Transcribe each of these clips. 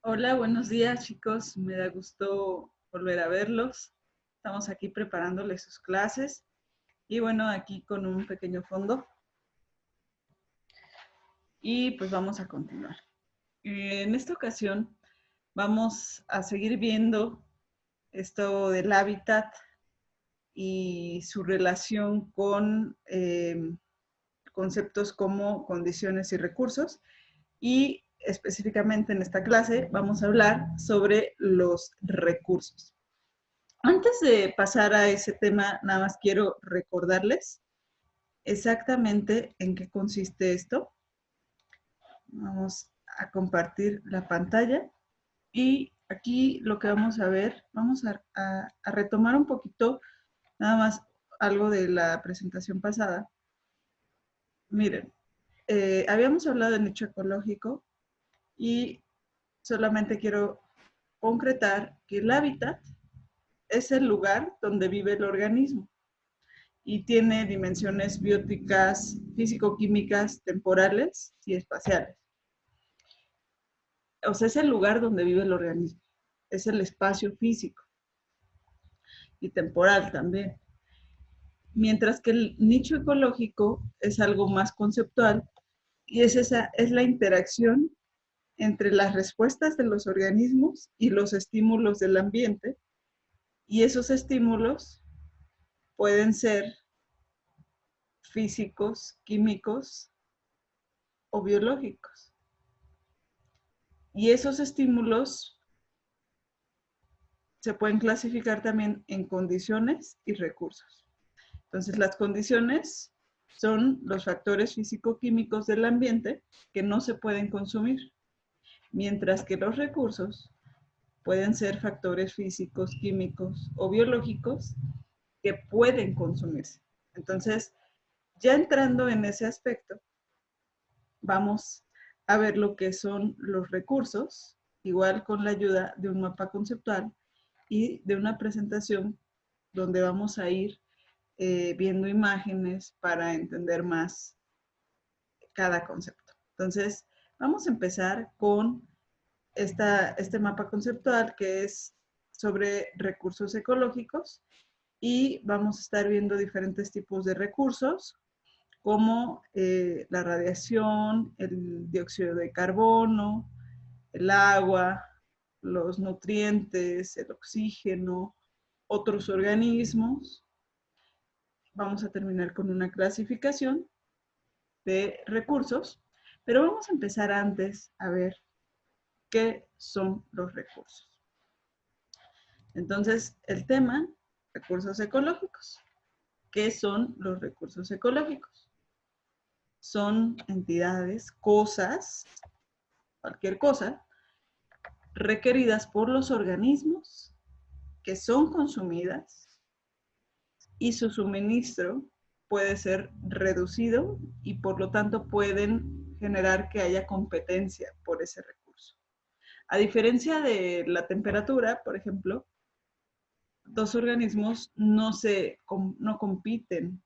Hola, buenos días chicos, me da gusto volver a verlos. Estamos aquí preparándoles sus clases y bueno, aquí con un pequeño fondo y pues vamos a continuar. En esta ocasión vamos a seguir viendo esto del hábitat y su relación con conceptos como condiciones y recursos, y específicamente en esta clase vamos a hablar sobre los recursos. Antes de pasar a ese tema, nada más quiero recordarles exactamente en qué consiste esto. Vamos a compartir la pantalla y aquí lo que vamos a ver, vamos a retomar un poquito, nada más algo de la presentación pasada. Miren, habíamos hablado de nicho ecológico y solamente quiero concretar que el hábitat es el lugar donde vive el organismo y tiene dimensiones bióticas, físico-químicas, temporales y espaciales. O sea, es el lugar donde vive el organismo, es el espacio físico y temporal también. Mientras que el nicho ecológico es algo más conceptual y es la interacción entre las respuestas de los organismos y los estímulos del ambiente, y esos estímulos pueden ser físicos, químicos o biológicos. Y esos estímulos se pueden clasificar también en condiciones y recursos. Entonces, las condiciones son los factores físico-químicos del ambiente que no se pueden consumir, mientras que los recursos pueden ser factores físicos, químicos o biológicos que pueden consumirse. Entonces, ya entrando en ese aspecto, vamos a ver lo que son los recursos, igual con la ayuda de un mapa conceptual y de una presentación donde vamos a ir viendo imágenes para entender más cada concepto. Entonces, vamos a empezar con este mapa conceptual que es sobre recursos ecológicos, y vamos a estar viendo diferentes tipos de recursos como la radiación, el dióxido de carbono, el agua, los nutrientes, el oxígeno, otros organismos. Vamos a terminar con una clasificación de recursos, pero vamos a empezar antes a ver qué son los recursos. Entonces, el tema, recursos ecológicos. ¿Qué son los recursos ecológicos? Son entidades, cosas, cualquier cosa, requeridas por los organismos que son consumidas, y su suministro puede ser reducido y por lo tanto pueden generar que haya competencia por ese recurso. A diferencia de la temperatura, por ejemplo, dos organismos no compiten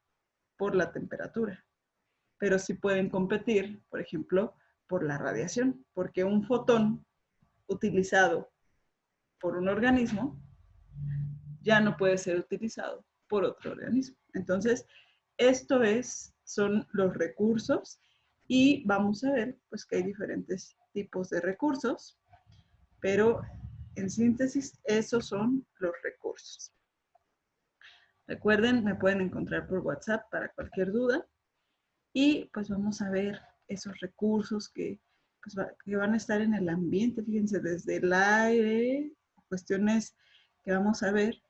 por la temperatura, pero sí pueden competir, por ejemplo, por la radiación, porque un fotón utilizado por un organismo ya no puede ser utilizado por otro organismo. Entonces, son los recursos, y vamos a ver pues que hay diferentes tipos de recursos, pero en síntesis, esos son los recursos. Recuerden, me pueden encontrar por WhatsApp para cualquier duda, y pues vamos a ver esos recursos que van a estar en el ambiente, fíjense, desde el aire, cuestiones que vamos a ver,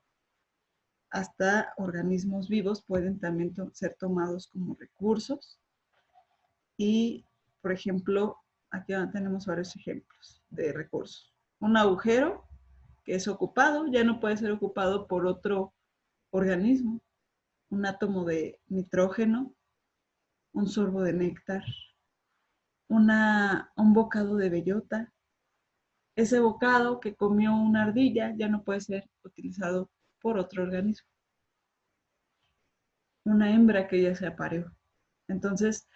hasta organismos vivos pueden también ser tomados como recursos. Y, por ejemplo, aquí tenemos varios ejemplos de recursos. Un agujero que es ocupado, ya no puede ser ocupado por otro organismo. Un átomo de nitrógeno, un sorbo de néctar, un bocado de bellota. Ese bocado que comió una ardilla ya no puede ser utilizado por otro organismo. Una hembra que ya se apareó. Entonces,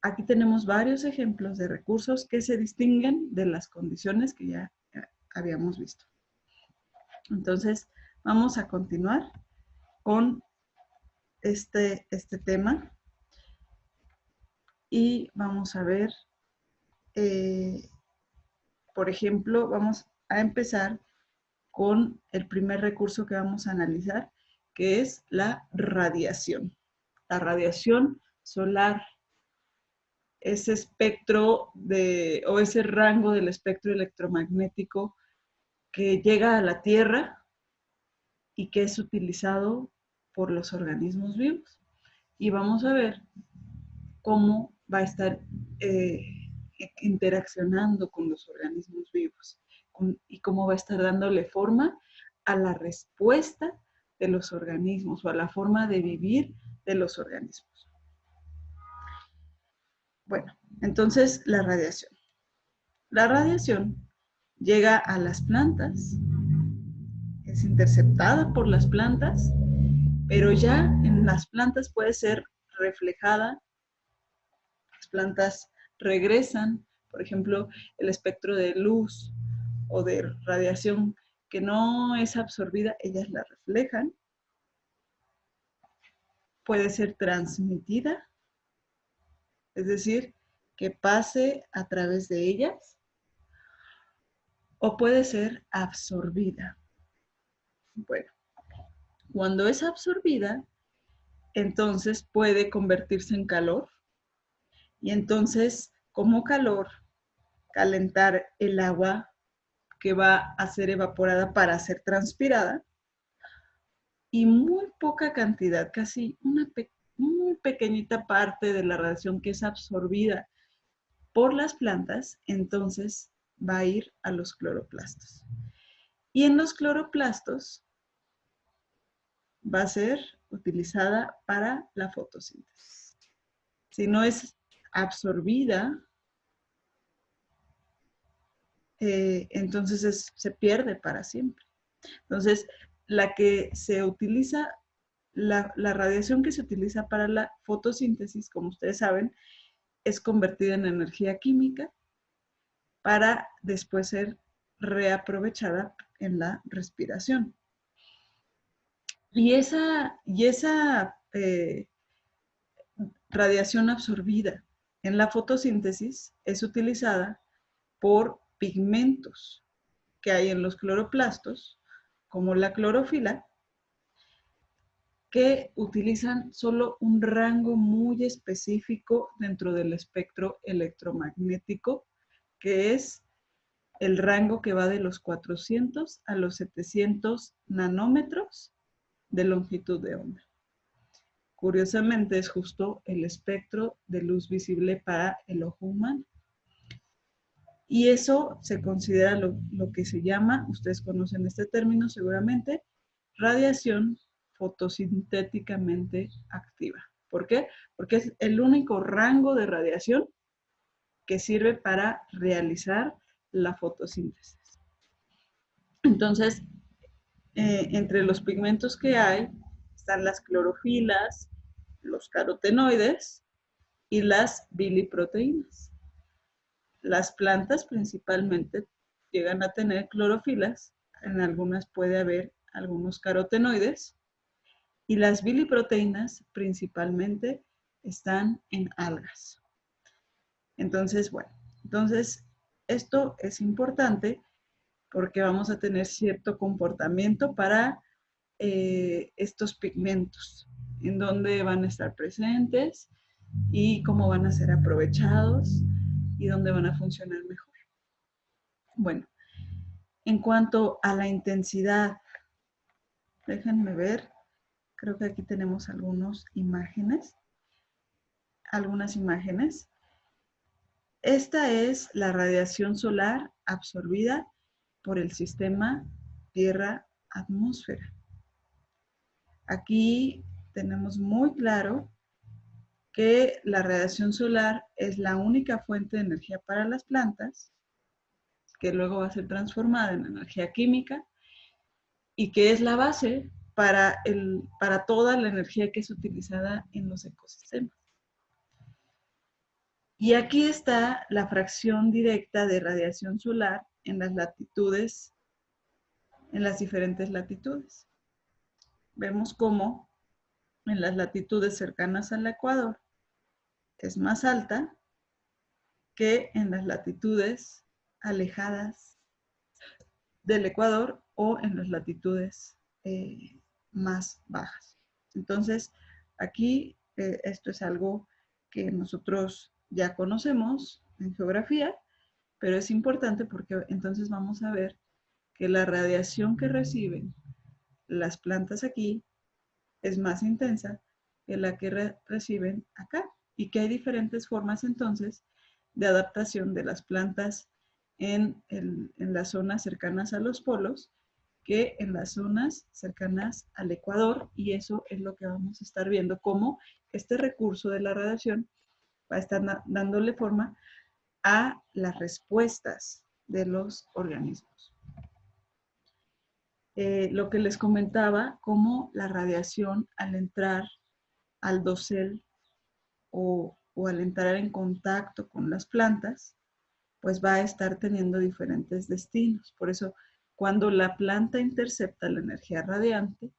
aquí tenemos varios ejemplos de recursos que se distinguen de las condiciones que ya habíamos visto. Entonces, vamos a continuar con este tema y vamos a ver, por ejemplo, vamos a empezar con el primer recurso que vamos a analizar, que es la radiación. La radiación solar, ese espectro o ese rango del espectro electromagnético que llega a la Tierra y que es utilizado por los organismos vivos. Y vamos a ver cómo va a estar interaccionando con los organismos vivos y cómo va a estar dándole forma a la respuesta de los organismos o a la forma de vivir de los organismos. Bueno, entonces la radiación. La radiación llega a las plantas, es interceptada por las plantas, pero ya en las plantas puede ser reflejada. Las plantas regresan, por ejemplo, el espectro de luz o de radiación que no es absorbida, ellas la reflejan. Puede ser transmitida, es decir, que pase a través de ellas, o puede ser absorbida. Bueno, cuando es absorbida, entonces puede convertirse en calor y entonces, como calor, calentar el agua que va a ser evaporada para ser transpirada, y muy poca cantidad, casi una muy pequeñita parte de la radiación que es absorbida por las plantas, entonces va a ir a los cloroplastos. Y en los cloroplastos va a ser utilizada para la fotosíntesis. Si no es absorbida, entonces se pierde para siempre. Entonces, la que se utiliza, la radiación que se utiliza para la fotosíntesis, como ustedes saben, es convertida en energía química para después ser reaprovechada en la respiración. Y esa radiación absorbida en la fotosíntesis es utilizada por pigmentos que hay en los cloroplastos, como la clorofila, que utilizan solo un rango muy específico dentro del espectro electromagnético, que es el rango que va de los 400 a los 700 nanómetros de longitud de onda. Curiosamente, es justo el espectro de luz visible para el ojo humano. Y eso se considera lo que se llama, ustedes conocen este término seguramente, radiación fotosintéticamente activa. ¿Por qué? Porque es el único rango de radiación que sirve para realizar la fotosíntesis. Entonces, entre los pigmentos que hay están las clorofilas, los carotenoides y las biliproteínas. Las plantas principalmente llegan a tener clorofilas, en algunas puede haber algunos carotenoides, y las biliproteínas principalmente están en algas. Entonces, bueno, esto es importante porque vamos a tener cierto comportamiento para estos pigmentos, en dónde van a estar presentes y cómo van a ser aprovechados y dónde van a funcionar mejor. Bueno, en cuanto a la intensidad, déjenme ver, creo que aquí tenemos algunas imágenes. Esta es la radiación solar absorbida por el sistema Tierra-atmósfera. Aquí tenemos muy claro que la radiación solar es la única fuente de energía para las plantas, que luego va a ser transformada en energía química y que es la base para toda la energía que es utilizada en los ecosistemas. Y aquí está la fracción directa de radiación solar en las latitudes, en las diferentes latitudes. Vemos cómo en las latitudes cercanas al Ecuador es más alta que en las latitudes alejadas del Ecuador o en las latitudes más bajas. Entonces, aquí esto es algo que nosotros ya conocemos en geografía, pero es importante porque entonces vamos a ver que la radiación que reciben las plantas aquí es más intensa que la que reciben acá y que hay diferentes formas entonces de adaptación de las plantas en las zonas cercanas a los polos que en las zonas cercanas al Ecuador, y eso es lo que vamos a estar viendo, cómo este recurso de la radiación va a estar dándole forma a las respuestas de los organismos. Lo que les comentaba, cómo la radiación al entrar al dosel o al entrar en contacto con las plantas, pues va a estar teniendo diferentes destinos. Por eso, cuando la planta intercepta la energía radiante,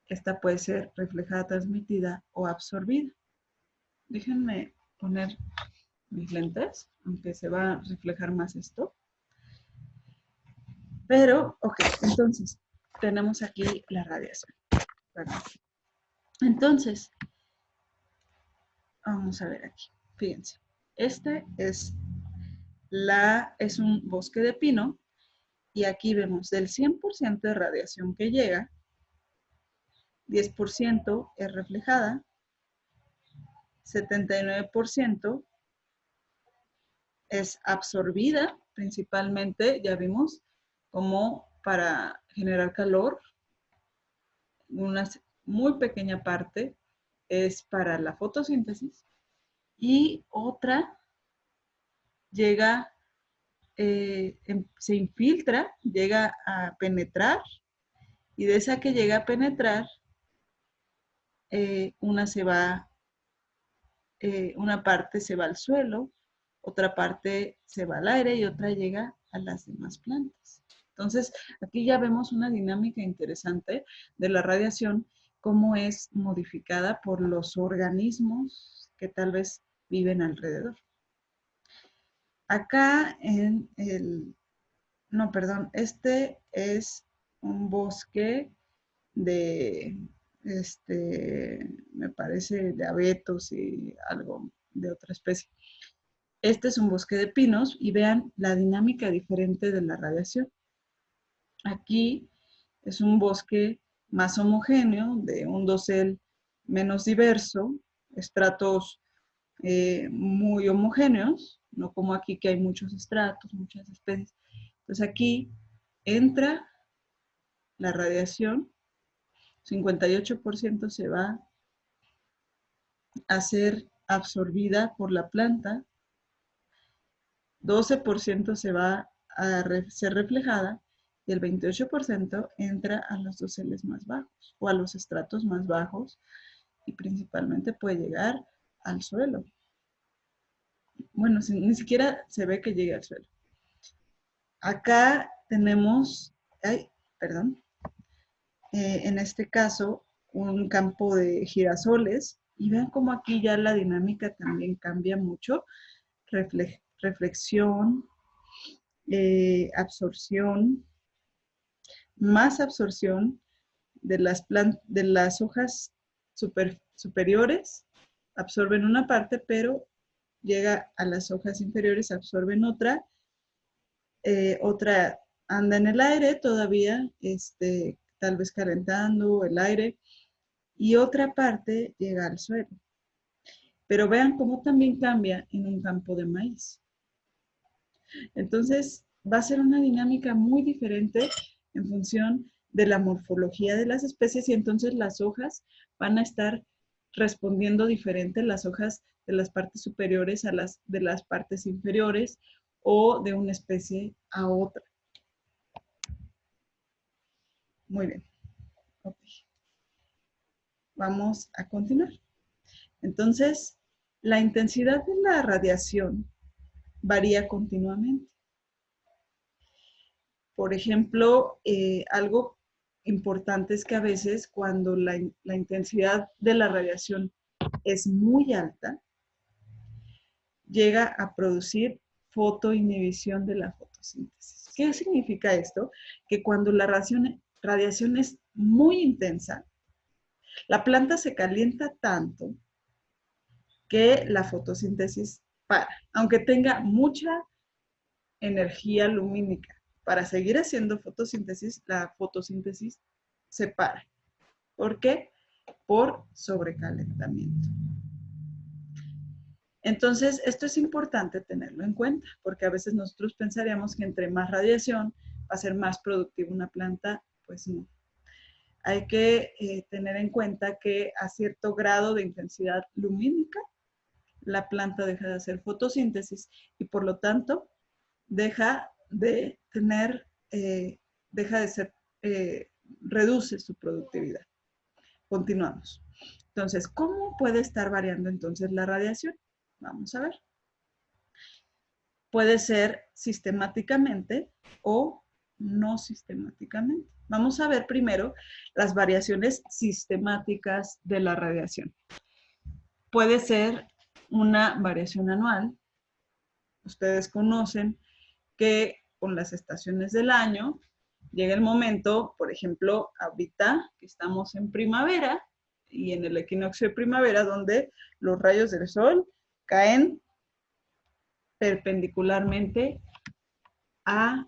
esta puede ser reflejada, transmitida o absorbida. Déjenme poner mis lentes, aunque se va a reflejar más esto. Pero, ok, entonces, tenemos aquí la radiación. Entonces, vamos a ver aquí. Fíjense, este es un bosque de pino y aquí vemos del 100% de radiación que llega, 10% es reflejada, 79% es absorbida, principalmente, ya vimos, como para generar calor. Una muy pequeña parte es para la fotosíntesis y otra llega, se infiltra, llega a penetrar, y de esa que llega a penetrar, una parte se va al suelo, otra parte se va al aire y otra llega a las demás plantas. Entonces, aquí ya vemos una dinámica interesante de la radiación, cómo es modificada por los organismos que tal vez viven alrededor. Acá este es un bosque de, me parece, de abetos y algo de otra especie. Este es un bosque de pinos y vean la dinámica diferente de la radiación. Aquí es un bosque más homogéneo, de un dosel menos diverso, estratos muy homogéneos, no como aquí que hay muchos estratos, muchas especies. Entonces aquí entra la radiación, 58% se va a ser absorbida por la planta, 12% se va a ser reflejada y el 28% entra a los doseles más bajos o a los estratos más bajos y principalmente puede llegar al suelo. Bueno, ni siquiera se ve que llegue al suelo. Acá tenemos, en este caso, un campo de girasoles y vean cómo aquí ya la dinámica también cambia mucho. Reflexión, absorción, más absorción de las hojas superiores, absorben una parte, pero llega a las hojas inferiores, absorben otra, otra anda en el aire todavía, tal vez calentando el aire, y otra parte llega al suelo. Pero vean cómo también cambia en un campo de maíz. Entonces, va a ser una dinámica muy diferente en función de la morfología de las especies y entonces las hojas van a estar respondiendo diferente, las hojas de las partes superiores a las de las partes inferiores o de una especie a otra. Muy bien. Okay. Vamos a continuar. Entonces, La intensidad de la radiación varía continuamente. Por ejemplo, algo importante es que a veces cuando la intensidad de la radiación es muy alta, llega a producir fotoinhibición de la fotosíntesis. ¿Qué significa esto? Que cuando la radiación es muy intensa, la planta se calienta tanto que la fotosíntesis para. Aunque tenga mucha energía lumínica para seguir haciendo fotosíntesis, la fotosíntesis se para. ¿Por qué? Por sobrecalentamiento. Entonces, esto es importante tenerlo en cuenta, porque a veces nosotros pensaríamos que entre más radiación va a ser más productiva una planta, pues no. Hay que tener en cuenta que a cierto grado de intensidad lumínica, la planta deja de hacer fotosíntesis y por lo tanto deja de tener, deja de ser, reduce su productividad. Continuamos. Entonces, ¿cómo puede estar variando entonces la radiación? Vamos a ver. Puede ser sistemáticamente o no sistemáticamente. Vamos a ver primero las variaciones sistemáticas de la radiación. Puede ser una variación anual. Ustedes conocen que con las estaciones del año llega el momento, por ejemplo, ahorita que estamos en primavera y en el equinoccio de primavera, donde los rayos del sol caen perpendicularmente a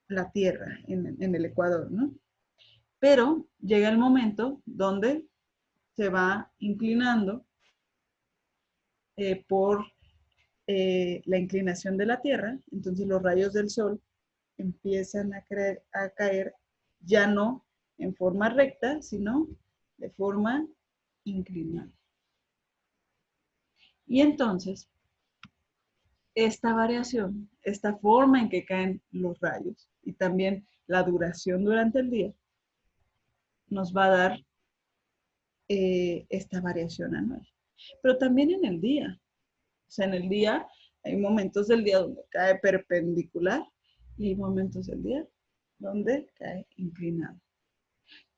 la Tierra en el Ecuador, ¿no? Pero llega el momento donde se va inclinando por la inclinación de la Tierra, entonces los rayos del sol empiezan a caer ya no en forma recta, sino de forma inclinada. Y entonces, esta variación, esta forma en que caen los rayos y también la duración durante el día, nos va a dar esta variación anual. Pero también en el día. O sea, en el día hay momentos del día donde cae perpendicular y hay momentos del día donde cae inclinado.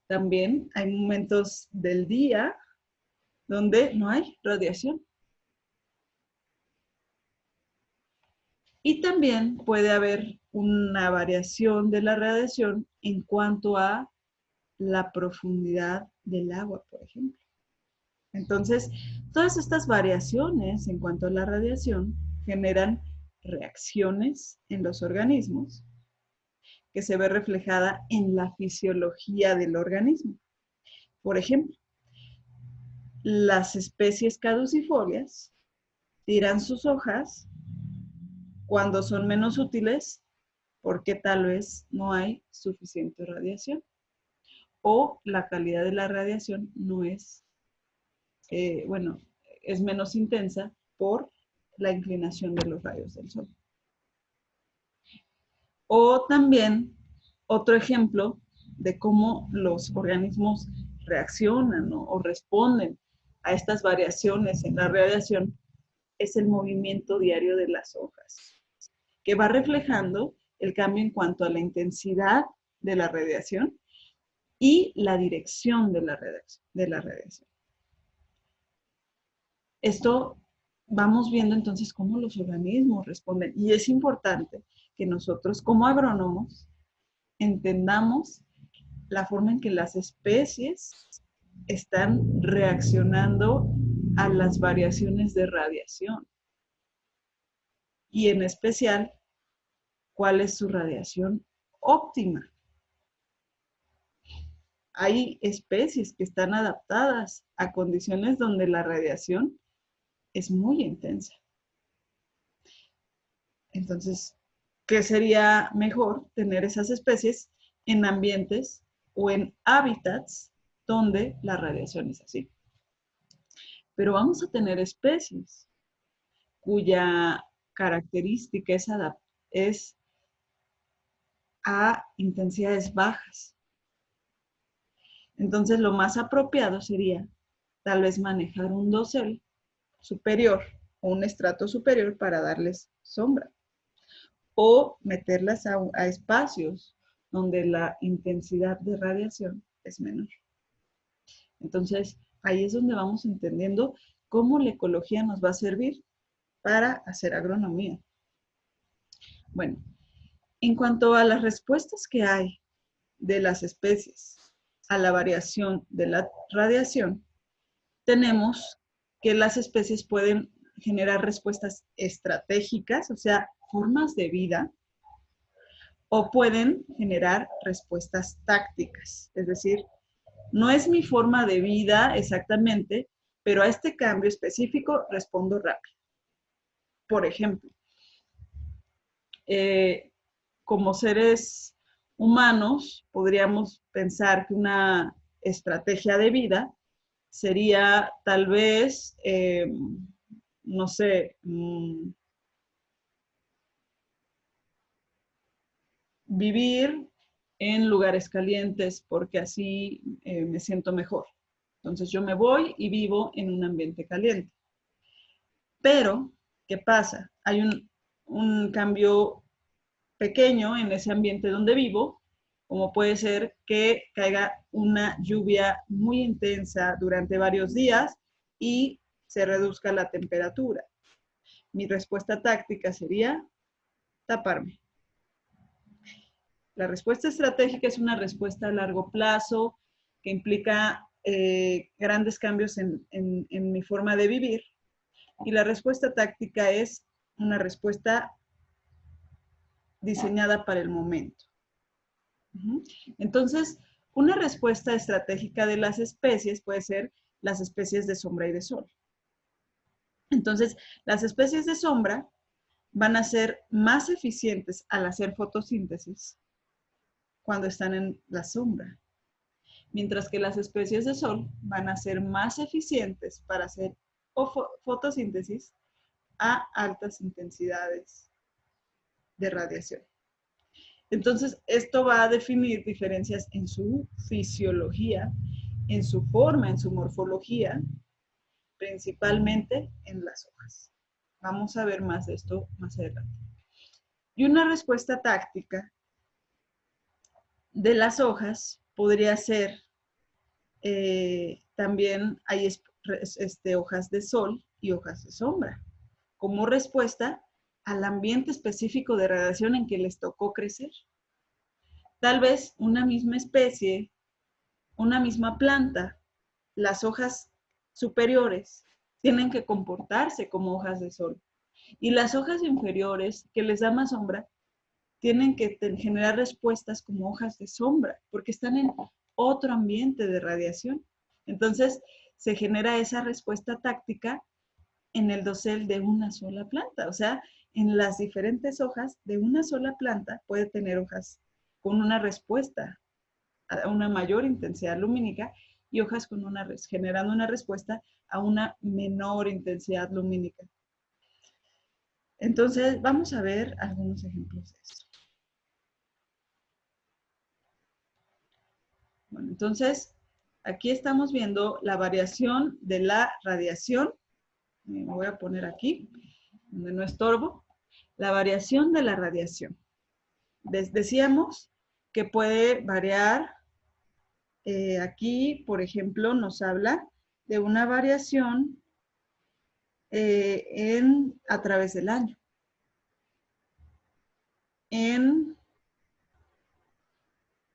También hay momentos del día donde no hay radiación. Y también puede haber una variación de la radiación en cuanto a la profundidad del agua, por ejemplo. Entonces, todas estas variaciones en cuanto a la radiación generan reacciones en los organismos que se ve reflejada en la fisiología del organismo. Por ejemplo, las especies caducifolias tiran sus hojas cuando son menos útiles porque tal vez no hay suficiente radiación o la calidad de la radiación no es, bueno, es menos intensa por la inclinación de los rayos del sol. O también otro ejemplo de cómo los organismos reaccionan, ¿no?, o responden a estas variaciones en la radiación es el movimiento diario de las hojas, que va reflejando el cambio en cuanto a la intensidad de la radiación y la dirección de la radiación. Esto vamos viendo entonces cómo los organismos responden y es importante que nosotros como agrónomos entendamos la forma en que las especies están reaccionando a las variaciones de radiación y en especial cuál es su radiación óptima. Hay especies que están adaptadas a condiciones donde la radiación es muy intensa. Entonces, ¿qué sería mejor? Tener esas especies en ambientes o en hábitats donde la radiación es así. Pero vamos a tener especies cuya característica es a intensidades bajas. Entonces, lo más apropiado sería tal vez manejar un dosel superior o un estrato superior para darles sombra. O meterlas a espacios donde la intensidad de radiación es menor. Entonces, ahí es donde vamos entendiendo cómo la ecología nos va a servir para hacer agronomía. Bueno, en cuanto a las respuestas que hay de las especies a la variación de la radiación, tenemos que las especies pueden generar respuestas estratégicas, o sea, formas de vida, o pueden generar respuestas tácticas, es decir, no es mi forma de vida exactamente, pero a este cambio específico respondo rápido. Por ejemplo, como seres humanos, podríamos pensar que una estrategia de vida sería tal vez, no sé, vivir en lugares calientes porque así me siento mejor. Entonces yo me voy y vivo en un ambiente caliente. Pero, ¿qué pasa? Hay un cambio pequeño en ese ambiente donde vivo, como puede ser que caiga una lluvia muy intensa durante varios días y se reduzca la temperatura. Mi respuesta táctica sería taparme. La respuesta estratégica es una respuesta a largo plazo que implica grandes cambios en mi forma de vivir. Y la respuesta táctica es una respuesta diseñada para el momento. Entonces, una respuesta estratégica de las especies puede ser las especies de sombra y de sol. Entonces, las especies de sombra van a ser más eficientes al hacer fotosíntesis cuando están en la sombra, mientras que las especies de sol van a ser más eficientes para hacer fotosíntesis a altas intensidades de radiación. Entonces, esto va a definir diferencias en su fisiología, en su forma, en su morfología, principalmente en las hojas. Vamos a ver más de esto más adelante. Y una respuesta táctica de las hojas podría ser, también hay hojas de sol y hojas de sombra, como respuesta al ambiente específico de radiación en que les tocó crecer. Tal vez una misma especie, una misma planta, las hojas superiores tienen que comportarse como hojas de sol. Y las hojas inferiores, que les da más sombra, tienen que generar respuestas como hojas de sombra, porque están en otro ambiente de radiación. Entonces, se genera esa respuesta táctica en el dosel de una sola planta. O sea, en las diferentes hojas de una sola planta puede tener hojas con una respuesta a una mayor intensidad lumínica y hojas con generando una respuesta a una menor intensidad lumínica. Entonces, vamos a ver algunos ejemplos de esto. Bueno, entonces, aquí estamos viendo la variación de la radiación. Me voy a poner aquí, donde no estorbo. La variación de la radiación. Decíamos que puede variar. Aquí, por ejemplo, nos habla de una variación a través del año. En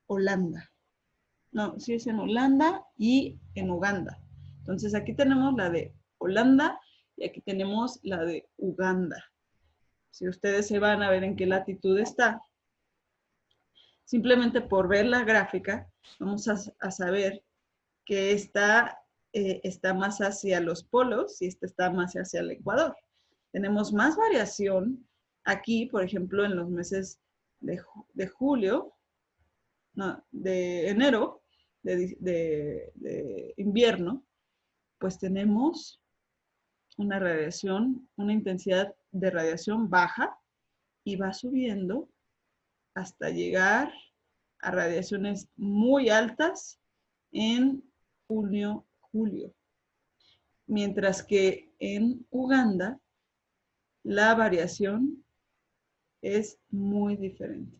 Holanda. No, sí es en Holanda y en Uganda. Entonces aquí tenemos la de Holanda y aquí tenemos la de Uganda. Si ustedes se van a ver en qué latitud está, simplemente por ver la gráfica, vamos a saber que esta está más hacia los polos y esta está más hacia el Ecuador. Tenemos más variación aquí, por ejemplo, en los meses de julio, no, de enero, de invierno, pues tenemos una radiación, una intensidad de radiación baja y va subiendo hasta llegar a radiaciones muy altas en junio, julio. Mientras que en Uganda la variación es muy diferente.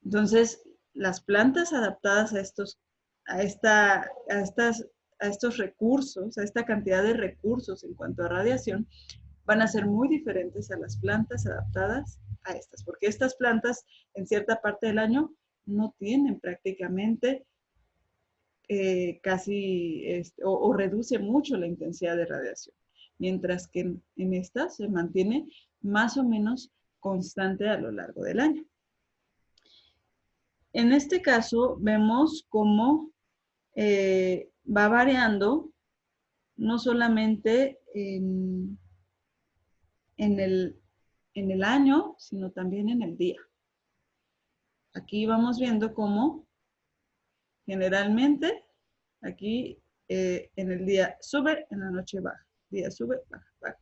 Entonces, las plantas adaptadas a estos recursos, a esta cantidad de recursos en cuanto a radiación, van a ser muy diferentes a las plantas adaptadas a estas, porque estas plantas en cierta parte del año no tienen prácticamente o reduce mucho la intensidad de radiación, mientras que en estas se mantiene más o menos constante a lo largo del año. En este caso vemos cómo va variando no solamente en el año, sino también en el día. Aquí vamos viendo cómo generalmente aquí en el día sube, en la noche baja. Día sube, baja, baja.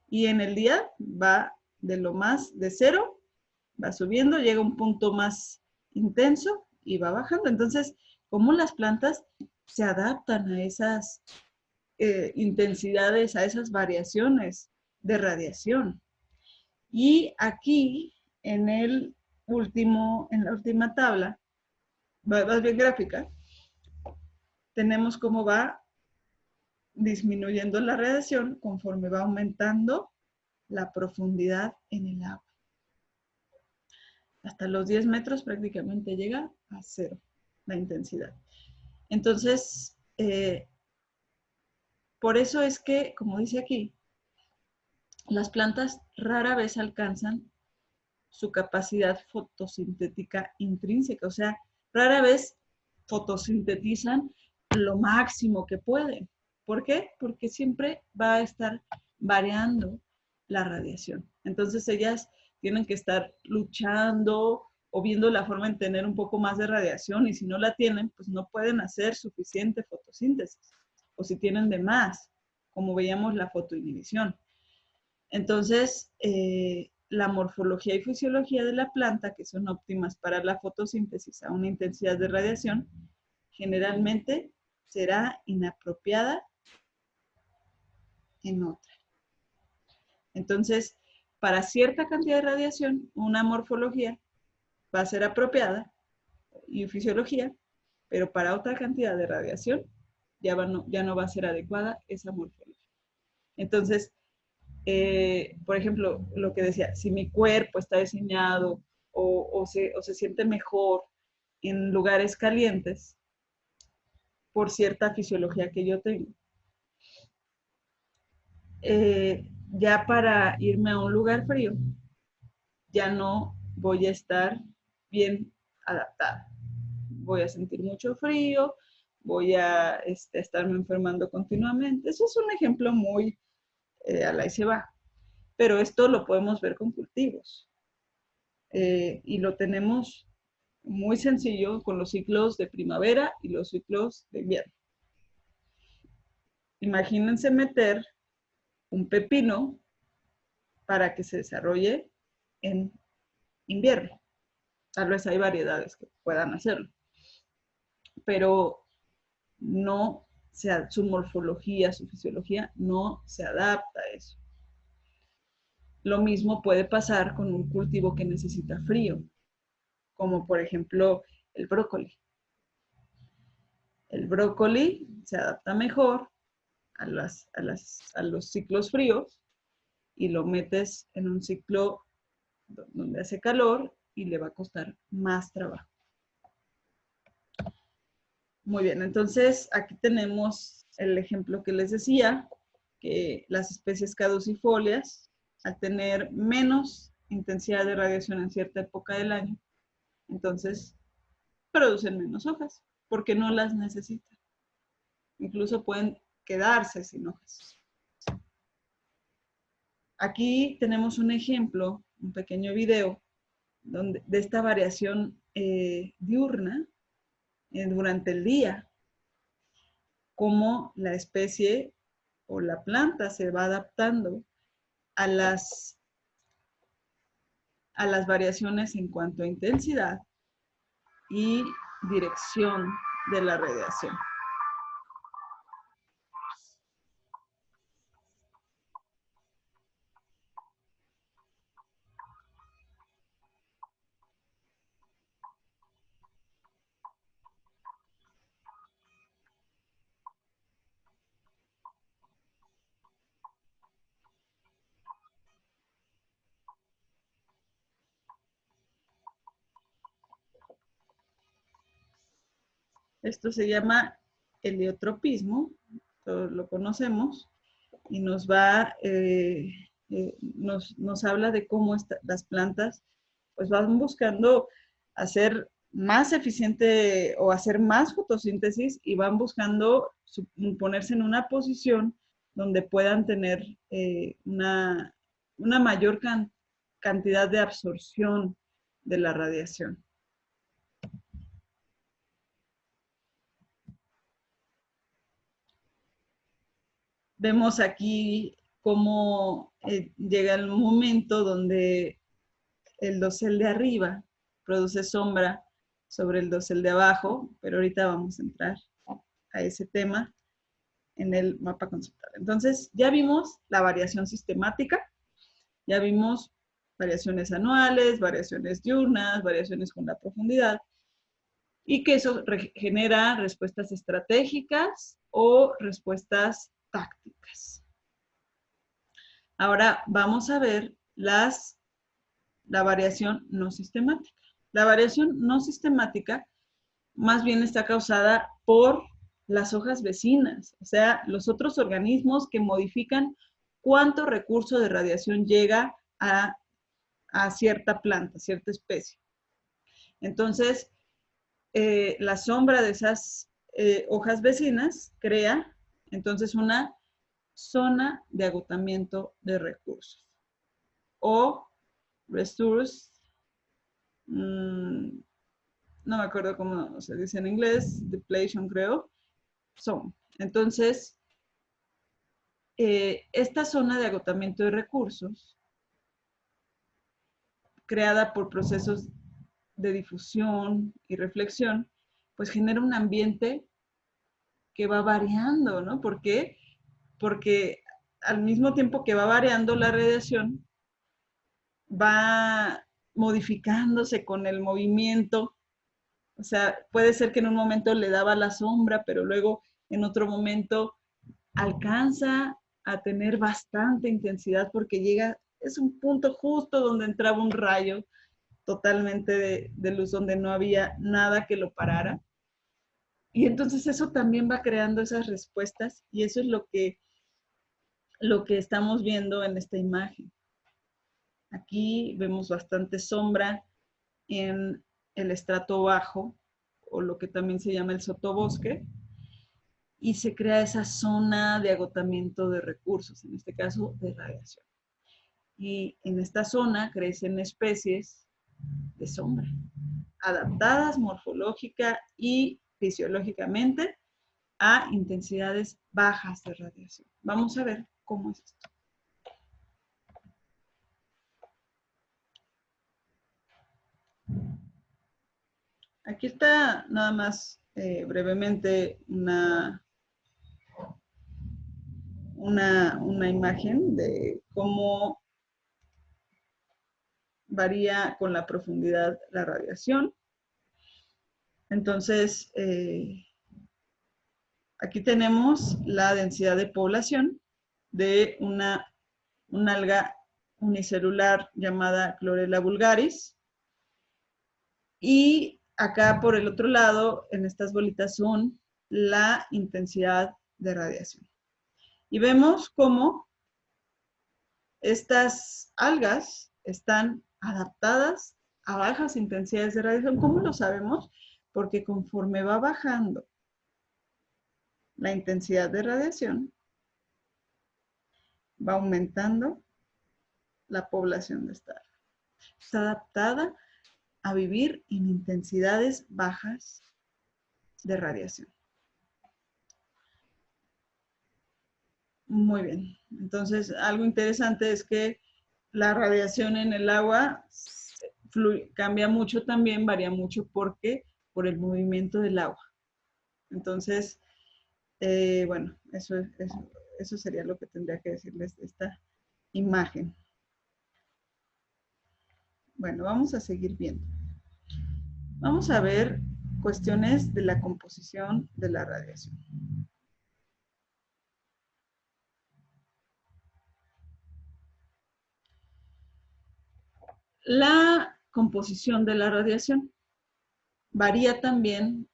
Y en el día va de cero, va subiendo, llega a un punto más intenso y va bajando. Entonces, cómo las plantas se adaptan a esas intensidades, a esas variaciones de radiación. Y aquí, en la última tabla, más bien gráfica, tenemos cómo va disminuyendo la radiación conforme va aumentando la profundidad en el agua. Hasta los 10 metros prácticamente llega a cero la intensidad. Entonces, por eso es que, como dice aquí, las plantas rara vez alcanzan su capacidad fotosintética intrínseca, o sea, rara vez fotosintetizan lo máximo que pueden. ¿Por qué? Porque siempre va a estar variando la radiación. Entonces ellas tienen que estar luchando o viendo la forma de tener un poco más de radiación, y si no la tienen, pues no pueden hacer suficiente fotosíntesis, o si tienen de más, como veíamos la fotoinhibición. Entonces, la morfología y fisiología de la planta, que son óptimas para la fotosíntesis a una intensidad de radiación, generalmente será inapropiada en otra. Entonces, para cierta cantidad de radiación, una morfología va a ser apropiada y fisiología, pero para otra cantidad de radiación ya no va a ser adecuada esa morfología. Entonces, por ejemplo, lo que decía, si mi cuerpo está diseñado o se siente mejor en lugares calientes por cierta fisiología que yo tengo, ya para irme a un lugar frío, ya no voy a estar bien adaptada. Voy a sentir mucho frío, voy a estarme enfermando continuamente. Eso es un ejemplo muy a la y se va. Pero esto lo podemos ver con cultivos. Y lo tenemos muy sencillo con los ciclos de primavera y los ciclos de invierno. Imagínense meter un pepino para que se desarrolle en invierno. Tal vez hay variedades que puedan hacerlo, pero no su morfología, su fisiología no se adapta a eso. Lo mismo puede pasar con un cultivo que necesita frío, como por ejemplo el brócoli. El brócoli se adapta mejor a los ciclos fríos y lo metes en un ciclo donde hace calor y le va a costar más trabajo. Muy bien, entonces aquí tenemos el ejemplo que les decía, que las especies caducifolias, al tener menos intensidad de radiación en cierta época del año, entonces producen menos hojas, porque no las necesitan. Incluso pueden quedarse sin hojas. Aquí tenemos un ejemplo, un pequeño video, de esta variación diurna durante el día, cómo la especie o la planta se va adaptando a las variaciones en cuanto a intensidad y dirección de la radiación. Esto se llama heliotropismo, todos lo conocemos, y nos habla de cómo las plantas pues van buscando hacer más eficiente o hacer más fotosíntesis y van buscando ponerse en una posición donde puedan tener una mayor cantidad de absorción de la radiación. Vemos aquí cómo llega el momento donde el dosel de arriba produce sombra sobre el dosel de abajo, pero ahorita vamos a entrar a ese tema en el mapa conceptual. Entonces, ya vimos la variación sistemática, ya vimos variaciones anuales, variaciones diurnas, variaciones con la profundidad, y que eso genera respuestas estratégicas o respuestas tácticas. Ahora vamos a ver la variación no sistemática. La variación no sistemática más bien está causada por las hojas vecinas, o sea, los otros organismos que modifican cuánto recurso de radiación llega a cierta planta, cierta especie. Entonces, la sombra de esas hojas vecinas crea entonces una zona de agotamiento de recursos o resource, no me acuerdo cómo se dice en inglés, depletion creo, zone. Entonces, esta zona de agotamiento de recursos, creada por procesos de difusión y reflexión, pues genera un ambiente que va variando, ¿no? ¿Por qué? Porque al mismo tiempo que va variando la radiación, va modificándose con el movimiento. O sea, puede ser que en un momento le daba la sombra, pero luego en otro momento alcanza a tener bastante intensidad porque llega, es un punto justo donde entraba un rayo totalmente de luz, donde no había nada que lo parara. Y entonces eso también va creando esas respuestas y eso es lo que estamos viendo en esta imagen. Aquí vemos bastante sombra en el estrato bajo, o lo que también se llama el sotobosque, y se crea esa zona de agotamiento de recursos, en este caso de radiación. Y en esta zona crecen especies de sombra, adaptadas morfológica y fisiológicamente a intensidades bajas de radiación. Vamos a ver cómo es esto. Aquí está nada más brevemente una imagen de cómo varía con la profundidad la radiación. Entonces, aquí tenemos la densidad de población de una alga unicelular llamada Chlorella vulgaris. Y acá por el otro lado, en estas bolitas son la intensidad de radiación. Y vemos cómo estas algas están adaptadas a bajas intensidades de radiación. ¿Cómo lo sabemos? Porque conforme va bajando la intensidad de radiación, va aumentando la población de esta alga. Está adaptada a vivir en intensidades bajas de radiación. Muy bien. Entonces, algo interesante es que la radiación en el agua cambia mucho también, varía mucho porque por el movimiento del agua. Entonces, bueno, eso sería lo que tendría que decirles de esta imagen. Bueno, vamos a seguir viendo. Vamos a ver cuestiones de la composición de la radiación. La composición de la radiación varía también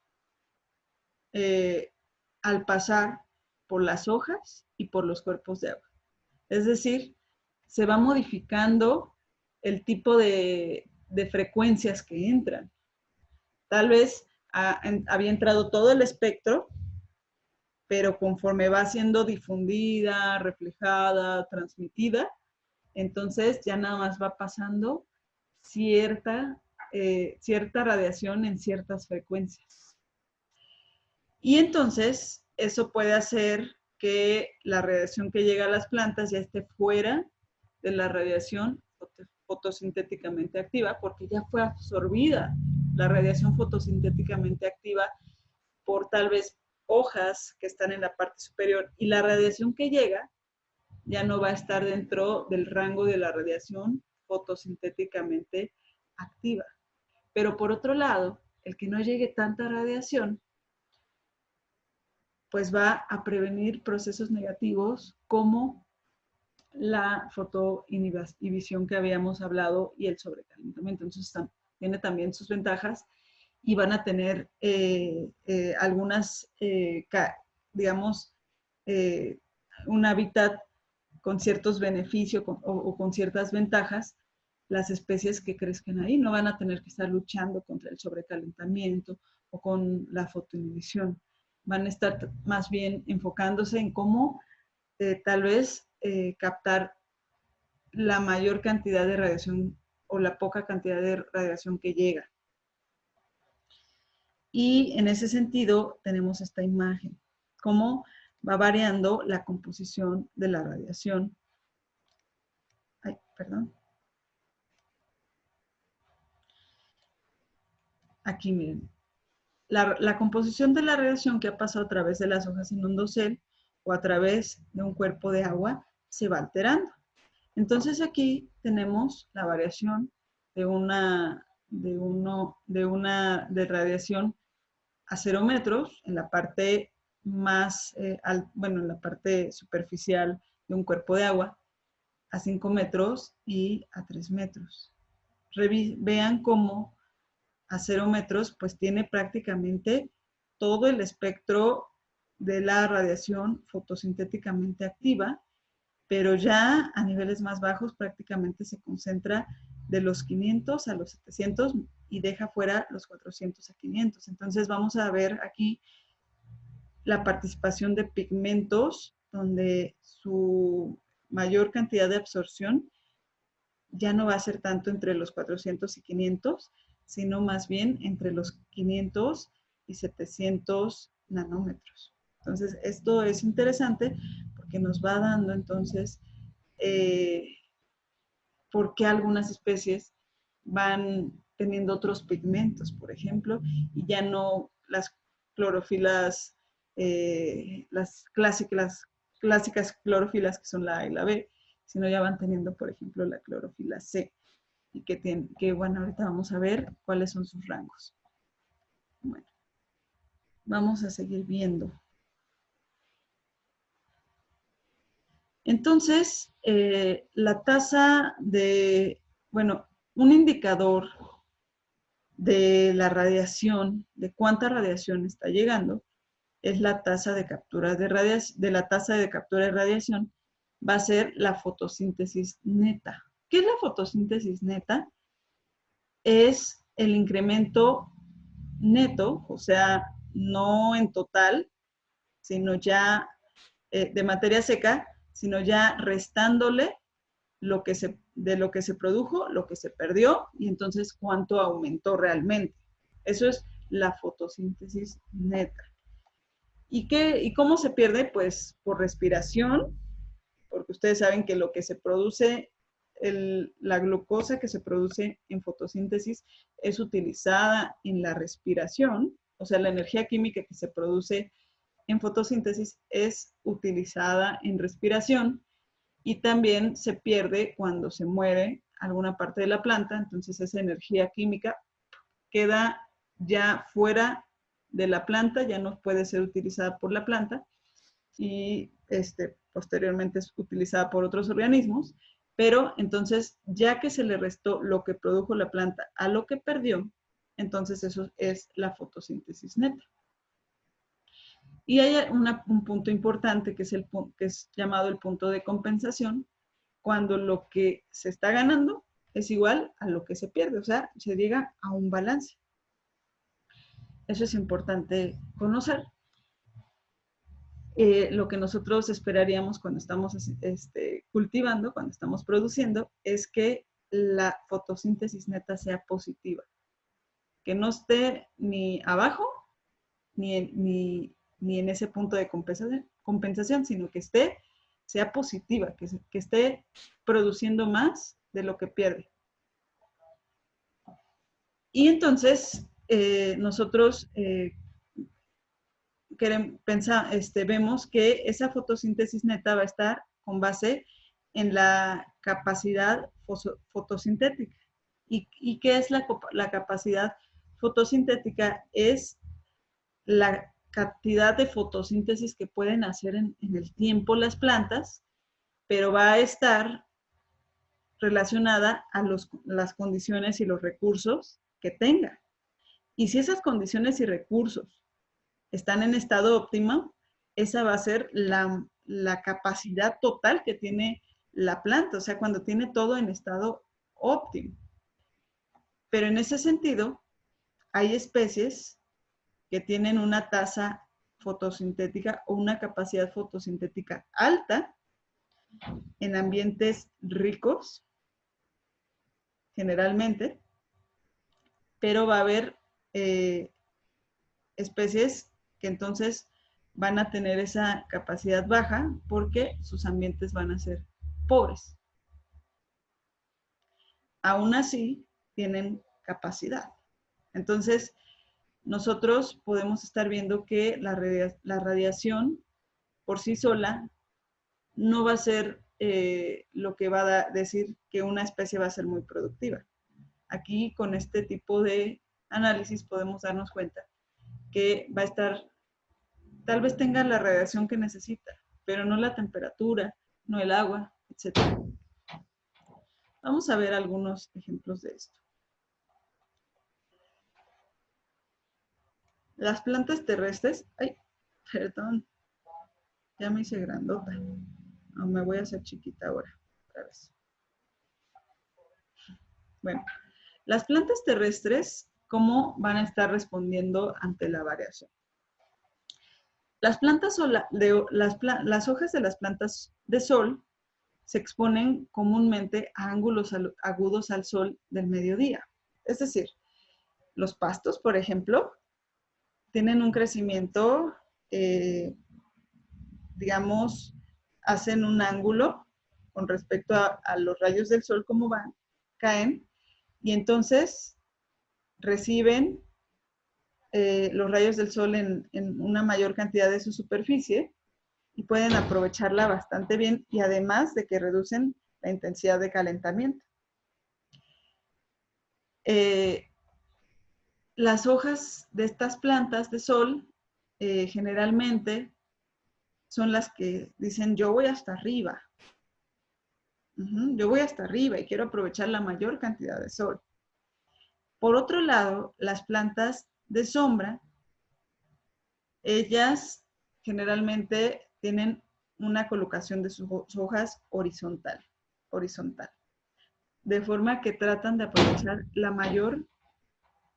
al pasar por las hojas y por los cuerpos de agua. Es decir, se va modificando el tipo de frecuencias que entran. Tal vez había entrado todo el espectro, pero conforme va siendo difundida, reflejada, transmitida, entonces ya nada más va pasando cierta radiación en ciertas frecuencias. Y entonces eso puede hacer que la radiación que llega a las plantas ya esté fuera de la radiación fotosintéticamente activa, porque ya fue absorbida la radiación fotosintéticamente activa por tal vez hojas que están en la parte superior, y la radiación que llega ya no va a estar dentro del rango de la radiación fotosintéticamente activa. Pero por otro lado, el que no llegue tanta radiación, pues va a prevenir procesos negativos como la fotoinhibición que habíamos hablado y el sobrecalentamiento. Entonces tiene también sus ventajas y van a tener algunas, digamos, un hábitat con ciertos beneficios o con ciertas ventajas. Las especies que crezcan ahí no van a tener que estar luchando contra el sobrecalentamiento o con la fotoinhibición. Van a estar más bien enfocándose en cómo tal vez captar la mayor cantidad de radiación o la poca cantidad de radiación que llega. Y en ese sentido tenemos esta imagen, cómo va variando la composición de la radiación. Ay, perdón. Aquí miren. La composición de la radiación que ha pasado a través de las hojas en un dosel o a través de un cuerpo de agua se va alterando. Entonces aquí tenemos la variación de radiación a 0 metros en la parte más, en la parte superficial de un cuerpo de agua, a 5 metros y a 3 metros. Vean cómo a 0 metros pues tiene prácticamente todo el espectro de la radiación fotosintéticamente activa, pero ya a niveles más bajos prácticamente se concentra de los 500 a los 700 y deja fuera los 400 a 500. Entonces vamos a ver aquí la participación de pigmentos, donde su mayor cantidad de absorción ya no va a ser tanto entre los 400 y 500, sino más bien entre los 500 y 700 nanómetros. Entonces, esto es interesante porque nos va dando entonces por qué algunas especies van teniendo otros pigmentos, por ejemplo, y ya no las clorofilas, las clásicas clorofilas que son la A y la B, sino ya van teniendo, por ejemplo, la clorofila C, y que bueno, ahorita vamos a ver cuáles son sus rangos. Bueno, vamos a seguir viendo. Entonces, la tasa de, bueno, un indicador de la radiación, de cuánta radiación está llegando, es la tasa de captura de radiación, va a ser la fotosíntesis neta. ¿Qué es la fotosíntesis neta? Es el incremento neto, o sea, no en total, sino ya de materia seca, sino ya restándole de lo que se produjo, lo que se perdió, y entonces cuánto aumentó realmente. Eso es la fotosíntesis neta. ¿Y cómo se pierde? Pues por respiración, porque ustedes saben que lo que se produce, la glucosa que se produce en fotosíntesis es utilizada en la respiración, o sea, la energía química que se produce en fotosíntesis es utilizada en respiración, y también se pierde cuando se muere alguna parte de la planta, entonces esa energía química queda ya fuera de la planta, ya no puede ser utilizada por la planta, y posteriormente es utilizada por otros organismos, pero entonces ya que se le restó lo que produjo la planta a lo que perdió, entonces eso es la fotosíntesis neta. Y hay un punto importante que es llamado el punto de compensación, cuando lo que se está ganando es igual a lo que se pierde, o sea, se llega a un balance. Eso es importante conocer. Lo que nosotros esperaríamos cuando estamos cultivando, cuando estamos produciendo, es que la fotosíntesis neta sea positiva, que no esté ni abajo ni en ese punto de compensación, sino que sea positiva, que esté produciendo más de lo que pierde. Y entonces nosotros vemos que esa fotosíntesis neta va a estar con base en la capacidad fotosintética. ¿Y qué es la capacidad fotosintética? Es la cantidad de fotosíntesis que pueden hacer en el tiempo las plantas, pero va a estar relacionada a las condiciones y los recursos que tenga. Y si esas condiciones y recursos están en estado óptimo, esa va a ser la capacidad total que tiene la planta, o sea, cuando tiene todo en estado óptimo. Pero en ese sentido, hay especies que tienen una tasa fotosintética o una capacidad fotosintética alta en ambientes ricos, generalmente, pero va a haber especies que entonces van a tener esa capacidad baja porque sus ambientes van a ser pobres. Aún así, tienen capacidad. Entonces, nosotros podemos estar viendo que la radiación por sí sola no va a ser lo que va a decir que una especie va a ser muy productiva. Aquí, con este tipo de análisis, podemos darnos cuenta que va a estar, tal vez tenga la radiación que necesita, pero no la temperatura, no el agua, etc. Vamos a ver algunos ejemplos de esto. Las plantas terrestres, ay, perdón, ya me hice grandota. No, me voy a hacer chiquita ahora, otra vez. Bueno, las plantas terrestres, ¿cómo van a estar respondiendo ante la variación? Las hojas de las plantas de sol se exponen comúnmente a ángulos agudos al sol del mediodía. Es decir, los pastos, por ejemplo, tienen un crecimiento, digamos, hacen un ángulo con respecto a los rayos del sol, cómo van, caen, y entonces reciben los rayos del sol en una mayor cantidad de su superficie y pueden aprovecharla bastante bien, y además de que reducen la intensidad de calentamiento. Las hojas de estas plantas de sol generalmente son las que dicen, yo voy hasta arriba. Yo voy hasta arriba y quiero aprovechar la mayor cantidad de sol. Por otro lado, las plantas de sombra, ellas generalmente tienen una colocación de sus hojas horizontal, de forma que tratan de aprovechar la mayor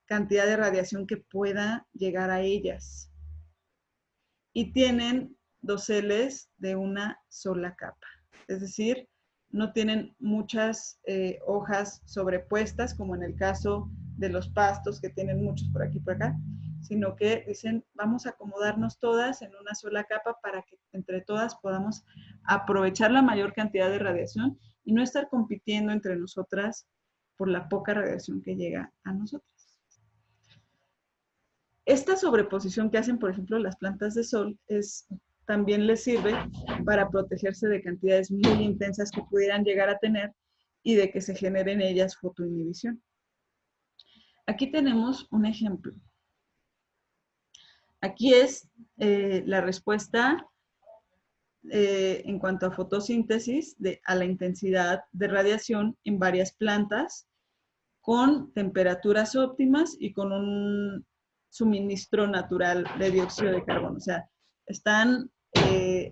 cantidad de radiación que pueda llegar a ellas. Y tienen doseles de una sola capa, es decir, no tienen muchas hojas sobrepuestas, como en el caso de los pastos, que tienen muchos por aquí y por acá, sino que dicen, vamos a acomodarnos todas en una sola capa para que entre todas podamos aprovechar la mayor cantidad de radiación y no estar compitiendo entre nosotras por la poca radiación que llega a nosotras. Esta sobreposición que hacen, por ejemplo, las plantas de sol, también les sirve para protegerse de cantidades muy intensas que pudieran llegar a tener y de que se genere en ellas fotoinhibición. Aquí tenemos un ejemplo. Aquí es la respuesta en cuanto a fotosíntesis a la intensidad de radiación en varias plantas con temperaturas óptimas y con un suministro natural de dióxido de carbono. O sea, Están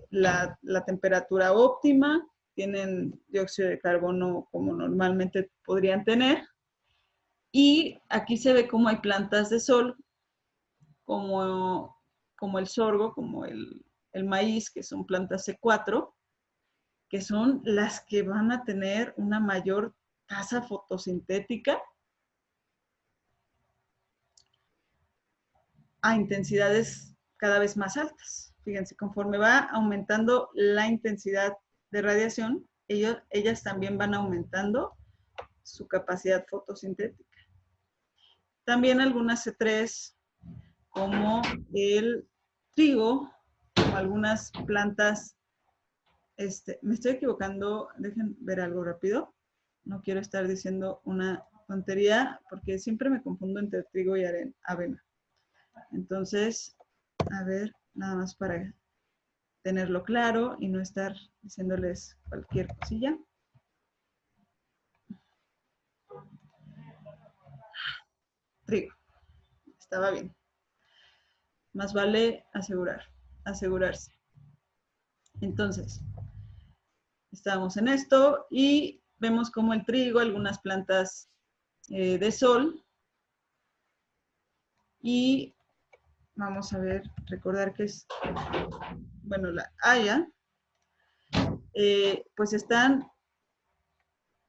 la temperatura óptima, tienen dióxido de carbono como normalmente podrían tener. Y aquí se ve cómo hay plantas de sol, como el sorgo, como el maíz, que son plantas C4, que son las que van a tener una mayor tasa fotosintética a intensidades cada vez más altas. Fíjense, conforme va aumentando la intensidad de radiación, ellas también van aumentando su capacidad fotosintética. También algunas C3, como el trigo, o algunas plantas, me estoy equivocando, dejen ver algo rápido. No quiero estar diciendo una tontería, porque siempre me confundo entre trigo y avena. Entonces, a ver, nada más para tenerlo claro y no estar diciéndoles cualquier cosilla. Trigo, estaba bien. Más vale asegurarse. Entonces, estábamos en esto y vemos como el trigo, algunas plantas de sol, y vamos a ver, recordar que es, bueno, la haya, pues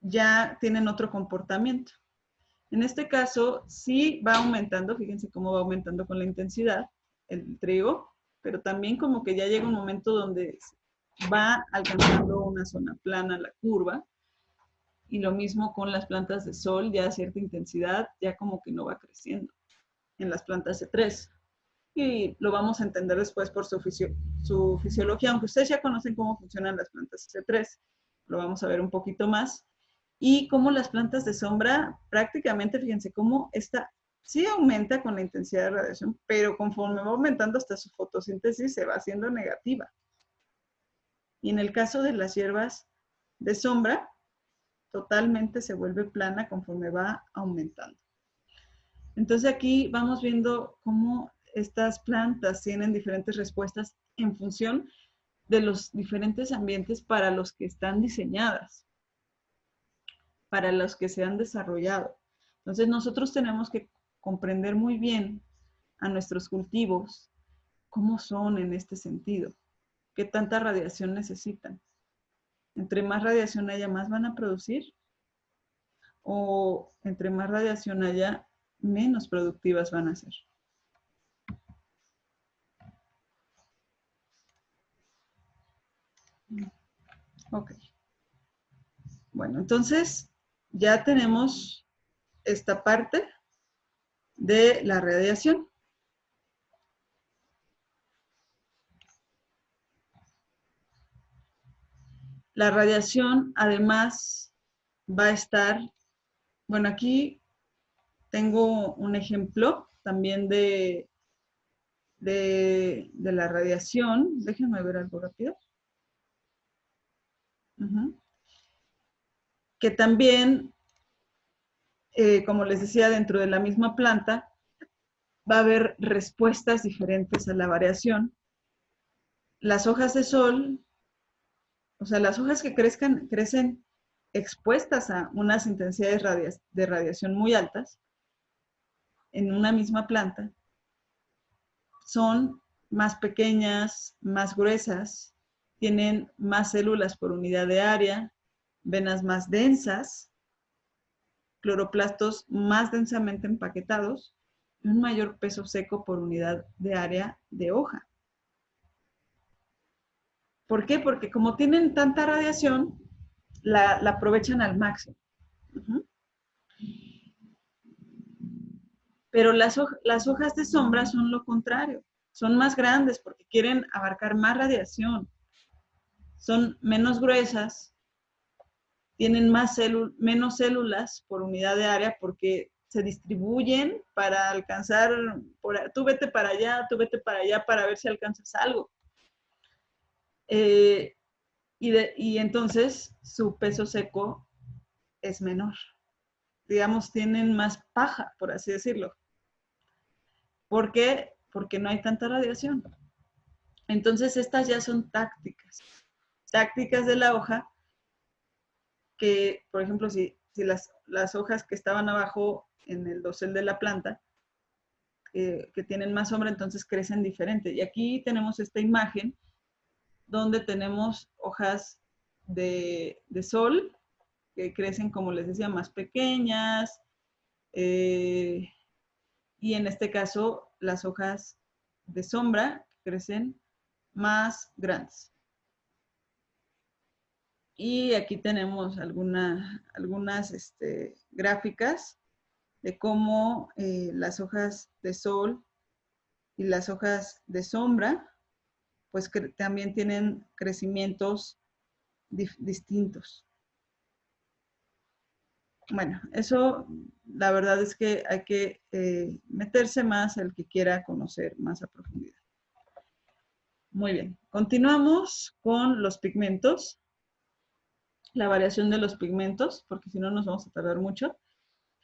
ya tienen otro comportamiento. En este caso, sí va aumentando, fíjense cómo va aumentando con la intensidad el trigo, pero también como que ya llega un momento donde va alcanzando una zona plana la curva, y lo mismo con las plantas de sol, ya a cierta intensidad, ya como que no va creciendo en las plantas de 3. Y lo vamos a entender después por su fisiología, aunque ustedes ya conocen cómo funcionan las plantas C3, lo vamos a ver un poquito más. Y cómo las plantas de sombra, prácticamente, fíjense cómo esta sí aumenta con la intensidad de radiación, pero conforme va aumentando hasta su fotosíntesis se va haciendo negativa. Y en el caso de las hierbas de sombra, totalmente se vuelve plana conforme va aumentando. Entonces aquí vamos viendo cómo estas plantas tienen diferentes respuestas en función de los diferentes ambientes para los que están diseñadas, para los que se han desarrollado. Entonces nosotros tenemos que comprender muy bien a nuestros cultivos cómo son en este sentido, qué tanta radiación necesitan. Entre más radiación haya, más van a producir, o entre más radiación haya, menos productivas van a ser. Ok. Bueno, entonces ya tenemos esta parte de la radiación. La radiación además va a estar, bueno, aquí tengo un ejemplo también de la radiación. Déjenme ver algo rápido. Que también, como les decía, dentro de la misma planta va a haber respuestas diferentes a la variación. Las hojas de sol, o sea, las hojas que crecen expuestas a unas intensidades de radiación muy altas en una misma planta, son más pequeñas, más gruesas, tienen más células por unidad de área, venas más densas, cloroplastos más densamente empaquetados y un mayor peso seco por unidad de área de hoja. ¿Por qué? Porque como tienen tanta radiación, la aprovechan al máximo. Pero las hojas de sombra son lo contrario. Son más grandes porque quieren abarcar más radiación. Son menos gruesas, tienen menos células por unidad de área porque se distribuyen para alcanzar, tú vete para allá para ver si alcanzas algo. Y entonces su peso seco es menor. Digamos, tienen más paja, por así decirlo. ¿Por qué? Porque no hay tanta radiación. Entonces, estas ya son tácticas de la hoja que, por ejemplo, si las hojas que estaban abajo en el dosel de la planta, que tienen más sombra, entonces crecen diferente. Y aquí tenemos esta imagen donde tenemos hojas de sol que crecen, como les decía, más pequeñas. Y en este caso, las hojas de sombra crecen más grandes. Y aquí tenemos algunas gráficas de cómo las hojas de sol y las hojas de sombra, pues también tienen crecimientos distintos. Bueno, eso la verdad es que hay que meterse más el que quiera conocer más a profundidad. Muy bien, continuamos con los pigmentos, la variación de los pigmentos, porque si no nos vamos a tardar mucho.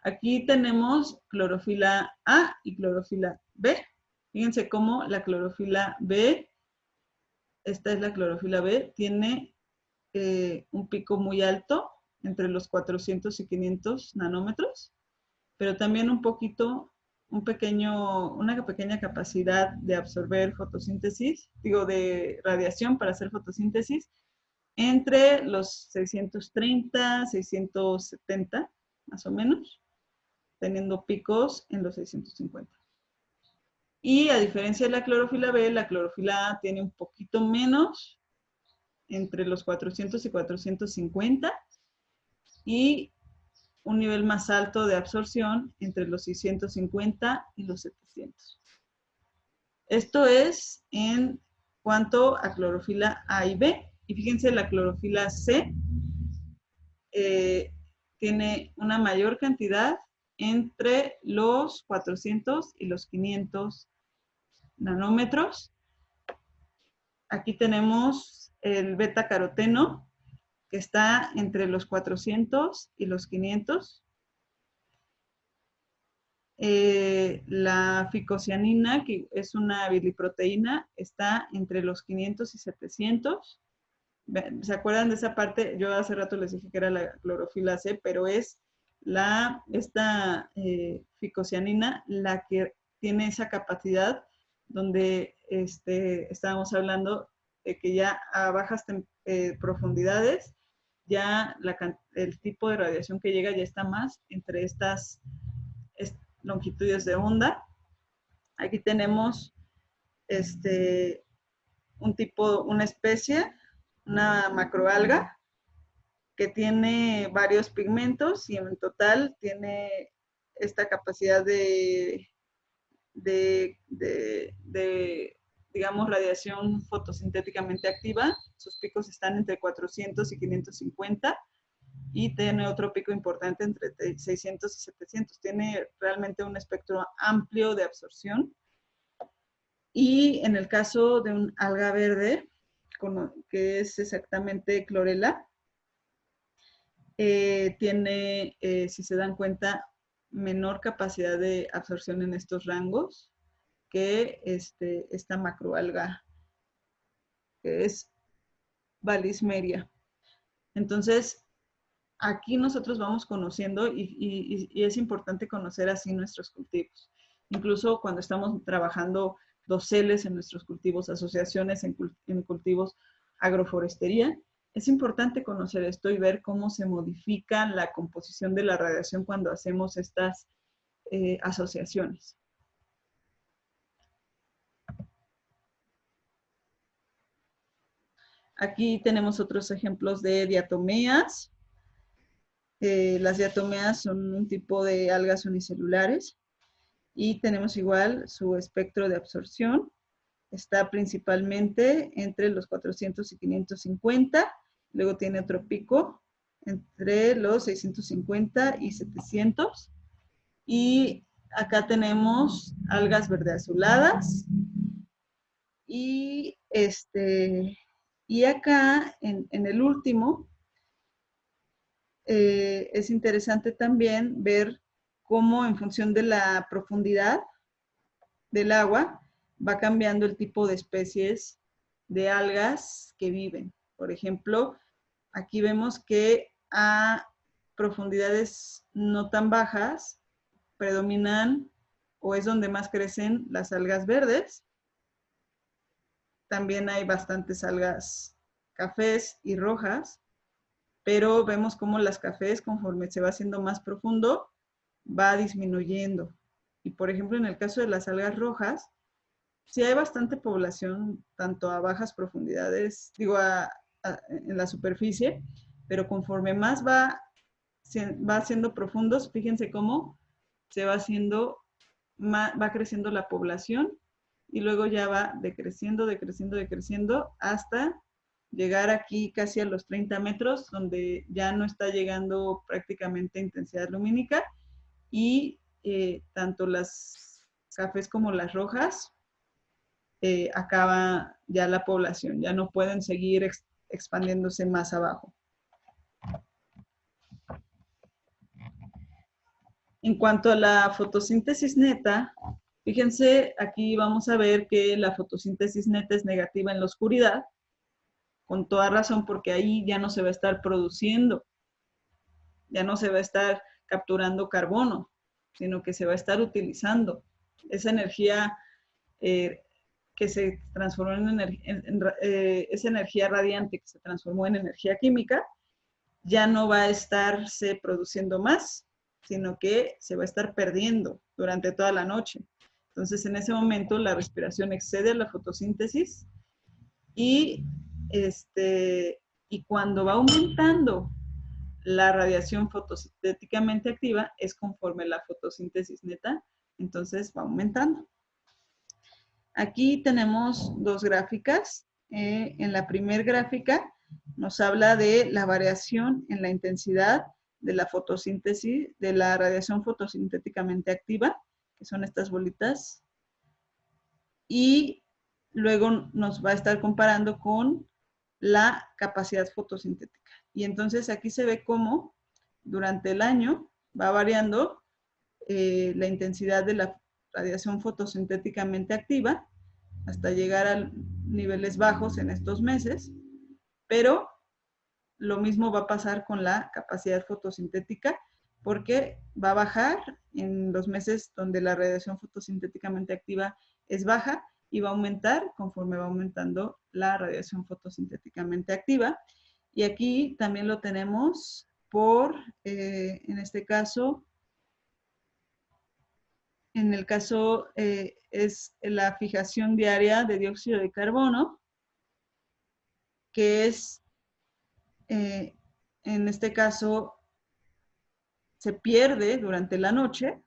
Aquí tenemos clorofila A y clorofila B. Fíjense cómo la clorofila B, esta es la clorofila B, tiene un pico muy alto, entre los 400 y 500 nanómetros, pero también una pequeña capacidad de absorber fotosíntesis, de radiación para hacer fotosíntesis, entre los 630, 670, más o menos, teniendo picos en los 650. Y a diferencia de la clorofila B, la clorofila A tiene un poquito menos, entre los 400 y 450, y un nivel más alto de absorción entre los 650 y los 700. Esto es en cuanto a clorofila A y B. Y fíjense, la clorofila C tiene una mayor cantidad entre los 400 y los 500 nanómetros. Aquí tenemos el beta-caroteno, que está entre los 400 y los 500. La ficocianina, que es una biliproteína, está entre los 500 y 700. ¿Se acuerdan de esa parte? Yo hace rato les dije que era la clorofila C, pero es esta ficocianina la que tiene esa capacidad donde estábamos hablando de que ya a bajas profundidades, ya el tipo de radiación que llega ya está más entre estas longitudes de onda. Aquí tenemos una especie, una macroalga, que tiene varios pigmentos y en total tiene esta capacidad de digamos, radiación fotosintéticamente activa. Sus picos están entre 400 y 550 y tiene otro pico importante entre 600 y 700. Tiene realmente un espectro amplio de absorción. Y en el caso de un alga verde, que es exactamente clorela, tiene, si se dan cuenta, menor capacidad de absorción en estos rangos que esta macroalga, que es Valismeria. Entonces, aquí nosotros vamos conociendo y es importante conocer así nuestros cultivos. Incluso cuando estamos trabajando doseles en nuestros cultivos, asociaciones en cultivos, agroforestería, es importante conocer esto y ver cómo se modifica la composición de la radiación cuando hacemos estas asociaciones. Aquí tenemos otros ejemplos de diatomeas. Las diatomeas son un tipo de algas unicelulares y tenemos igual su espectro de absorción. Está principalmente entre los 400 y 550. Luego tiene otro pico entre los 650 y 700. Y acá tenemos algas verde azuladas. Y acá en el último es interesante también ver cómo en función de la profundidad del agua va cambiando el tipo de especies de algas que viven. Por ejemplo, aquí vemos que a profundidades no tan bajas predominan o es donde más crecen las algas verdes. También hay bastantes algas cafés y rojas, pero vemos cómo las cafés, conforme se va haciendo más profundo, va disminuyendo. Y por ejemplo, en el caso de las algas rojas, sí hay bastante población, tanto a bajas profundidades, en la superficie, pero conforme más va siendo profundos, fíjense cómo se va haciendo, va creciendo la población y luego ya va decreciendo, decreciendo, decreciendo hasta llegar aquí casi a los 30 metros, donde ya no está llegando prácticamente intensidad lumínica y tanto las cafés como las rojas acaba ya la población, ya no pueden seguir expandiéndose más abajo. En cuanto a la fotosíntesis neta, fíjense, aquí vamos a ver que la fotosíntesis neta es negativa en la oscuridad, con toda razón, porque ahí ya no se va a estar produciendo, ya no se va a estar capturando carbono, sino que se va a estar utilizando esa energía que se transformó esa energía radiante que se transformó en energía química, ya no va a estarse produciendo más, sino que se va a estar perdiendo durante toda la noche. Entonces, en ese momento, la respiración excede a la fotosíntesis y, y cuando va aumentando la radiación fotosintéticamente activa, es conforme la fotosíntesis neta, entonces va aumentando. Aquí tenemos dos gráficas. En la primera gráfica nos habla de la variación en la intensidad de la fotosíntesis, de la radiación fotosintéticamente activa, que son estas bolitas. Y luego nos va a estar comparando con la capacidad fotosintética. Y entonces aquí se ve cómo durante el año va variando la intensidad de la radiación fotosintéticamente activa hasta llegar a niveles bajos en estos meses, pero lo mismo va a pasar con la capacidad fotosintética porque va a bajar en los meses donde la radiación fotosintéticamente activa es baja y va a aumentar conforme va aumentando la radiación fotosintéticamente activa. Y aquí también lo tenemos por, en este caso, en el caso es la fijación diaria de dióxido de carbono, que es, en este caso, se pierde durante la noche,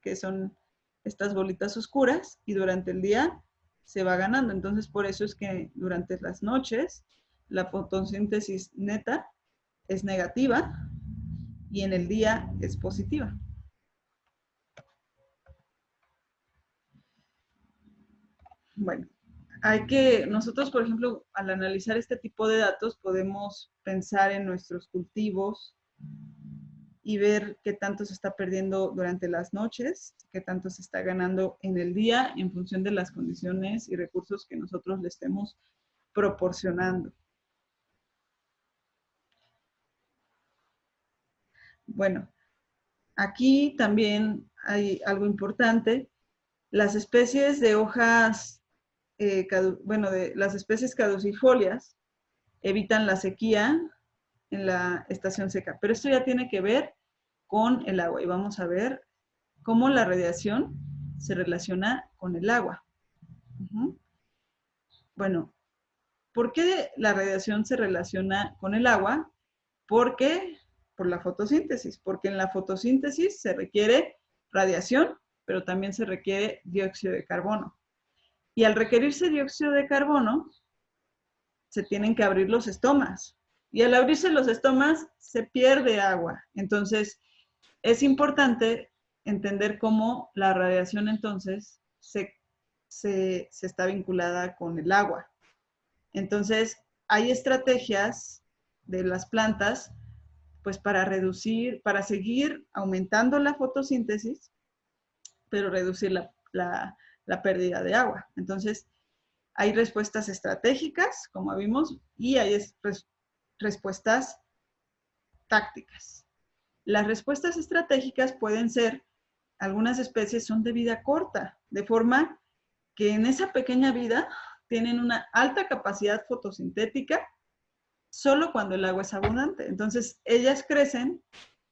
que son estas bolitas oscuras, y durante el día se va ganando. Entonces, por eso es que durante las noches la fotosíntesis neta es negativa y en el día es positiva. Bueno, nosotros, por ejemplo, al analizar este tipo de datos, podemos pensar en nuestros cultivos y ver qué tanto se está perdiendo durante las noches, qué tanto se está ganando en el día en función de las condiciones y recursos que nosotros le estemos proporcionando. Bueno, aquí también hay algo importante. Las especies de hojas, las especies caducifolias evitan la sequía en la estación seca. Pero esto ya tiene que ver con el agua y vamos a ver cómo la radiación se relaciona con el agua. Bueno, ¿por qué la radiación se relaciona con el agua? Porque por la fotosíntesis, porque en la fotosíntesis se requiere radiación, pero también se requiere dióxido de carbono. Y al requerirse dióxido de carbono, se tienen que abrir los estomas. Y al abrirse los estomas, se pierde agua. Entonces, es importante entender cómo la radiación entonces se está vinculada con el agua. Entonces, hay estrategias de las plantas pues para reducir, para seguir aumentando la fotosíntesis, pero reducir la pérdida de agua. Entonces, Hay respuestas estratégicas, como vimos, y hay respuestas tácticas. Las respuestas estratégicas pueden ser, algunas especies son de vida corta, de forma que en esa pequeña vida tienen una alta capacidad fotosintética solo cuando el agua es abundante. Entonces, ellas crecen,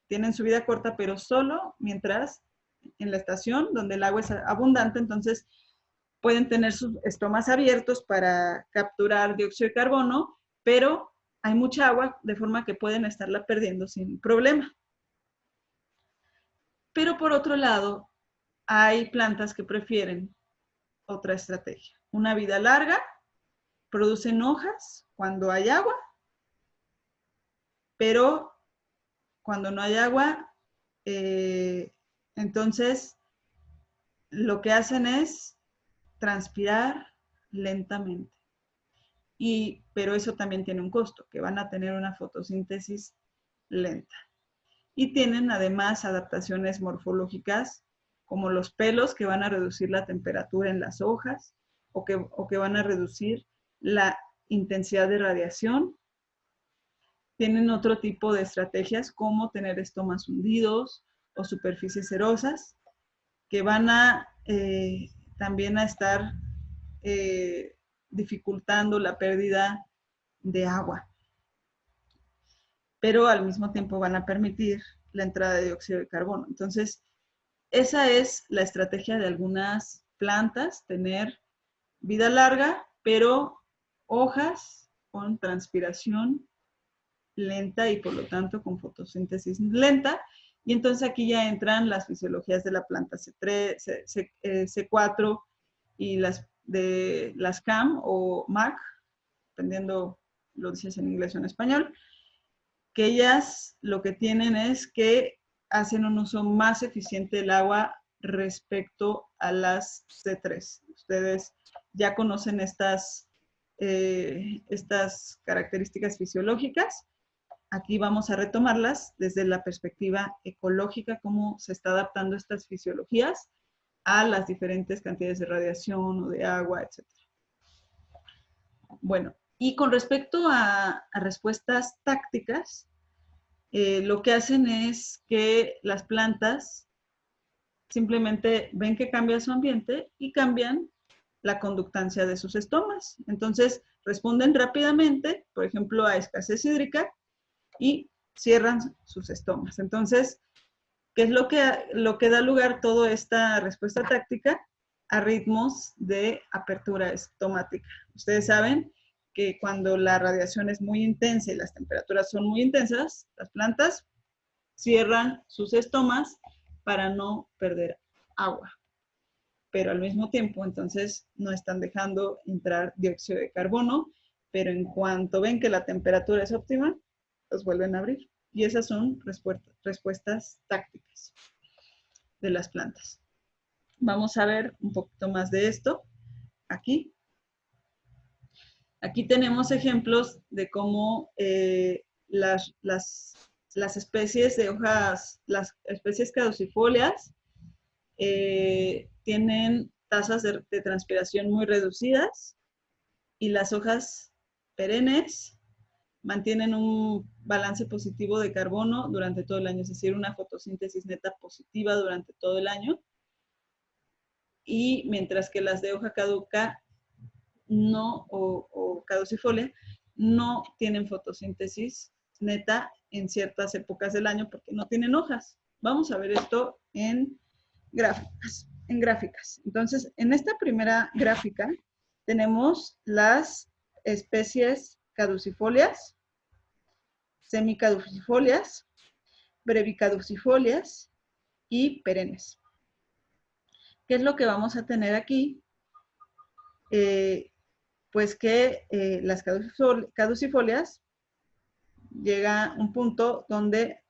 tienen su vida corta, pero solo mientras en la estación donde el agua es abundante, entonces pueden tener sus estomas abiertos para capturar dióxido de carbono, pero hay mucha agua de forma que pueden estarla perdiendo sin problema. Pero por otro lado, hay plantas que prefieren otra estrategia. Una vida larga, producen hojas cuando hay agua, pero cuando no hay agua, entonces lo que hacen es transpirar lentamente. Pero eso también tiene un costo, que van a tener una fotosíntesis lenta. Y tienen además adaptaciones morfológicas como los pelos que van a reducir la temperatura en las hojas o que van a reducir la intensidad de radiación. Tienen otro tipo de estrategias como tener estomas hundidos o superficies cerosas que van a también a estar dificultando la pérdida de agua, pero al mismo tiempo van a permitir la entrada de dióxido de carbono. Entonces, esa es la estrategia de algunas plantas, tener vida larga, pero hojas con transpiración lenta y por lo tanto con fotosíntesis lenta. Y entonces aquí ya entran las fisiologías de la planta C3, C4 y las de las CAM o MAC, dependiendo lo dices en inglés o en español, que ellas lo que tienen es que hacen un uso más eficiente del agua respecto a las C3. Ustedes ya conocen estas características fisiológicas. Aquí vamos a retomarlas desde la perspectiva ecológica, cómo se está adaptando estas fisiologías a las diferentes cantidades de radiación o de agua, etc. Bueno, y con respecto a respuestas tácticas, lo que hacen es que las plantas simplemente ven que cambia su ambiente y cambian la conductancia de sus estomas. Entonces, responden rápidamente, por ejemplo, a escasez hídrica y cierran sus estomas. Entonces, ¿qué es lo que da lugar a toda esta respuesta táctica? A ritmos de apertura estomática. Ustedes saben que cuando la radiación es muy intensa y las temperaturas son muy intensas, las plantas cierran sus estomas para no perder agua. Pero al mismo tiempo, entonces, no están dejando entrar dióxido de carbono, pero en cuanto ven que la temperatura es óptima, los vuelven a abrir. Y esas son respuestas tácticas de las plantas. Vamos a ver un poquito más de esto aquí. Aquí tenemos ejemplos de cómo las especies de hojas, las especies caducifolias, tienen tasas de transpiración muy reducidas y las hojas perennes mantienen un balance positivo de carbono durante todo el año, es decir, una fotosíntesis neta positiva durante todo el año. Y mientras que las de hoja caduca no, o caducifolia no tienen fotosíntesis neta en ciertas épocas del año porque no tienen hojas. Vamos a ver esto en gráficas. Entonces, en esta primera gráfica tenemos las especies caducifolias, semicaducifolias, brevicaducifolias y perennes. ¿Qué es lo que vamos a tener aquí? Pues que las caducifolias llega un punto donde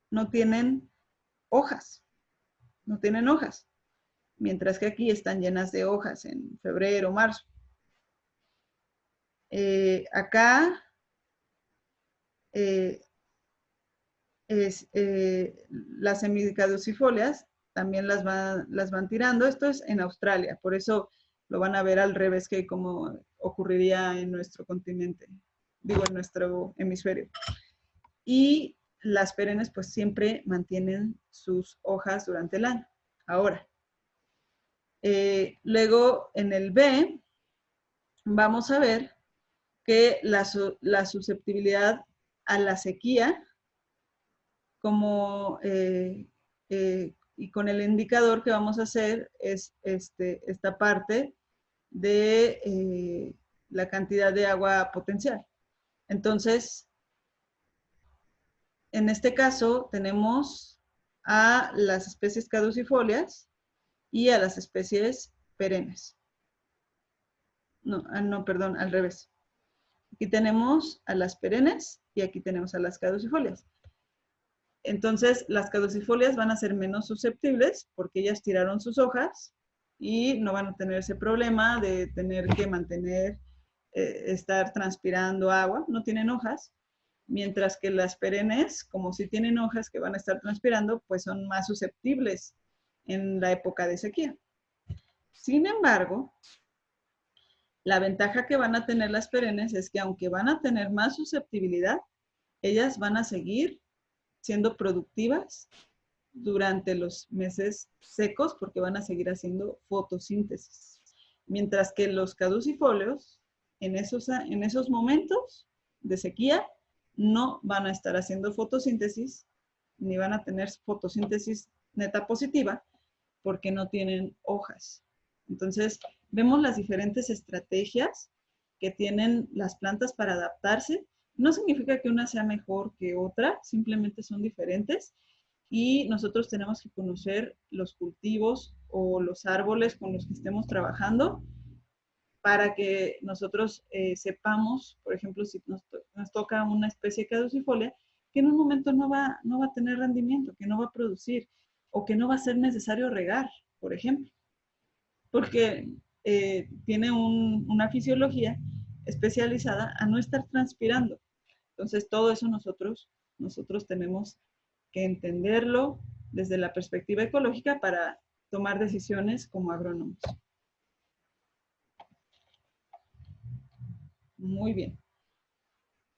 no tienen hojas, mientras que aquí están llenas de hojas en febrero, marzo. Acá las semicaducifolias también las van tirando. Esto es en Australia, por eso Lo van a ver al revés que como ocurriría en nuestro continente, digo, en nuestro hemisferio. Y las perennes pues siempre mantienen sus hojas durante el año. Ahora, luego en el B vamos a ver que la susceptibilidad a la sequía, como y con el indicador que vamos a hacer es esta parte de la cantidad de agua potencial. Entonces, en este caso tenemos a las especies caducifolias y a las especies perennes. No, perdón, al revés. Aquí tenemos a las perennes y aquí tenemos a las caducifolias. Entonces, las caducifolias van a ser menos susceptibles porque ellas tiraron sus hojas y no van a tener ese problema de tener que mantener, estar transpirando agua. No tienen hojas, mientras que las perennes, como sí tienen hojas que van a estar transpirando, pues son más susceptibles en la época de sequía. Sin embargo, la ventaja que van a tener las perennes es que aunque van a tener más susceptibilidad, ellas van a seguir siendo productivas durante los meses secos porque van a seguir haciendo fotosíntesis. Mientras que los caducifolios, en esos momentos de sequía, no van a estar haciendo fotosíntesis, ni van a tener fotosíntesis neta positiva, porque no tienen hojas. Entonces, vemos las diferentes estrategias que tienen las plantas para adaptarse. No significa que una sea mejor que otra, simplemente son diferentes y nosotros tenemos que conocer los cultivos o los árboles con los que estemos trabajando para que nosotros sepamos, por ejemplo, si nos toca una especie caducifolia, que en un momento no va a tener rendimiento, que no va a producir o que no va a ser necesario regar, por ejemplo, porque tiene una fisiología especializada a no estar transpirando. Entonces, todo eso nosotros tenemos que entenderlo desde la perspectiva ecológica para tomar decisiones como agrónomos. Muy bien.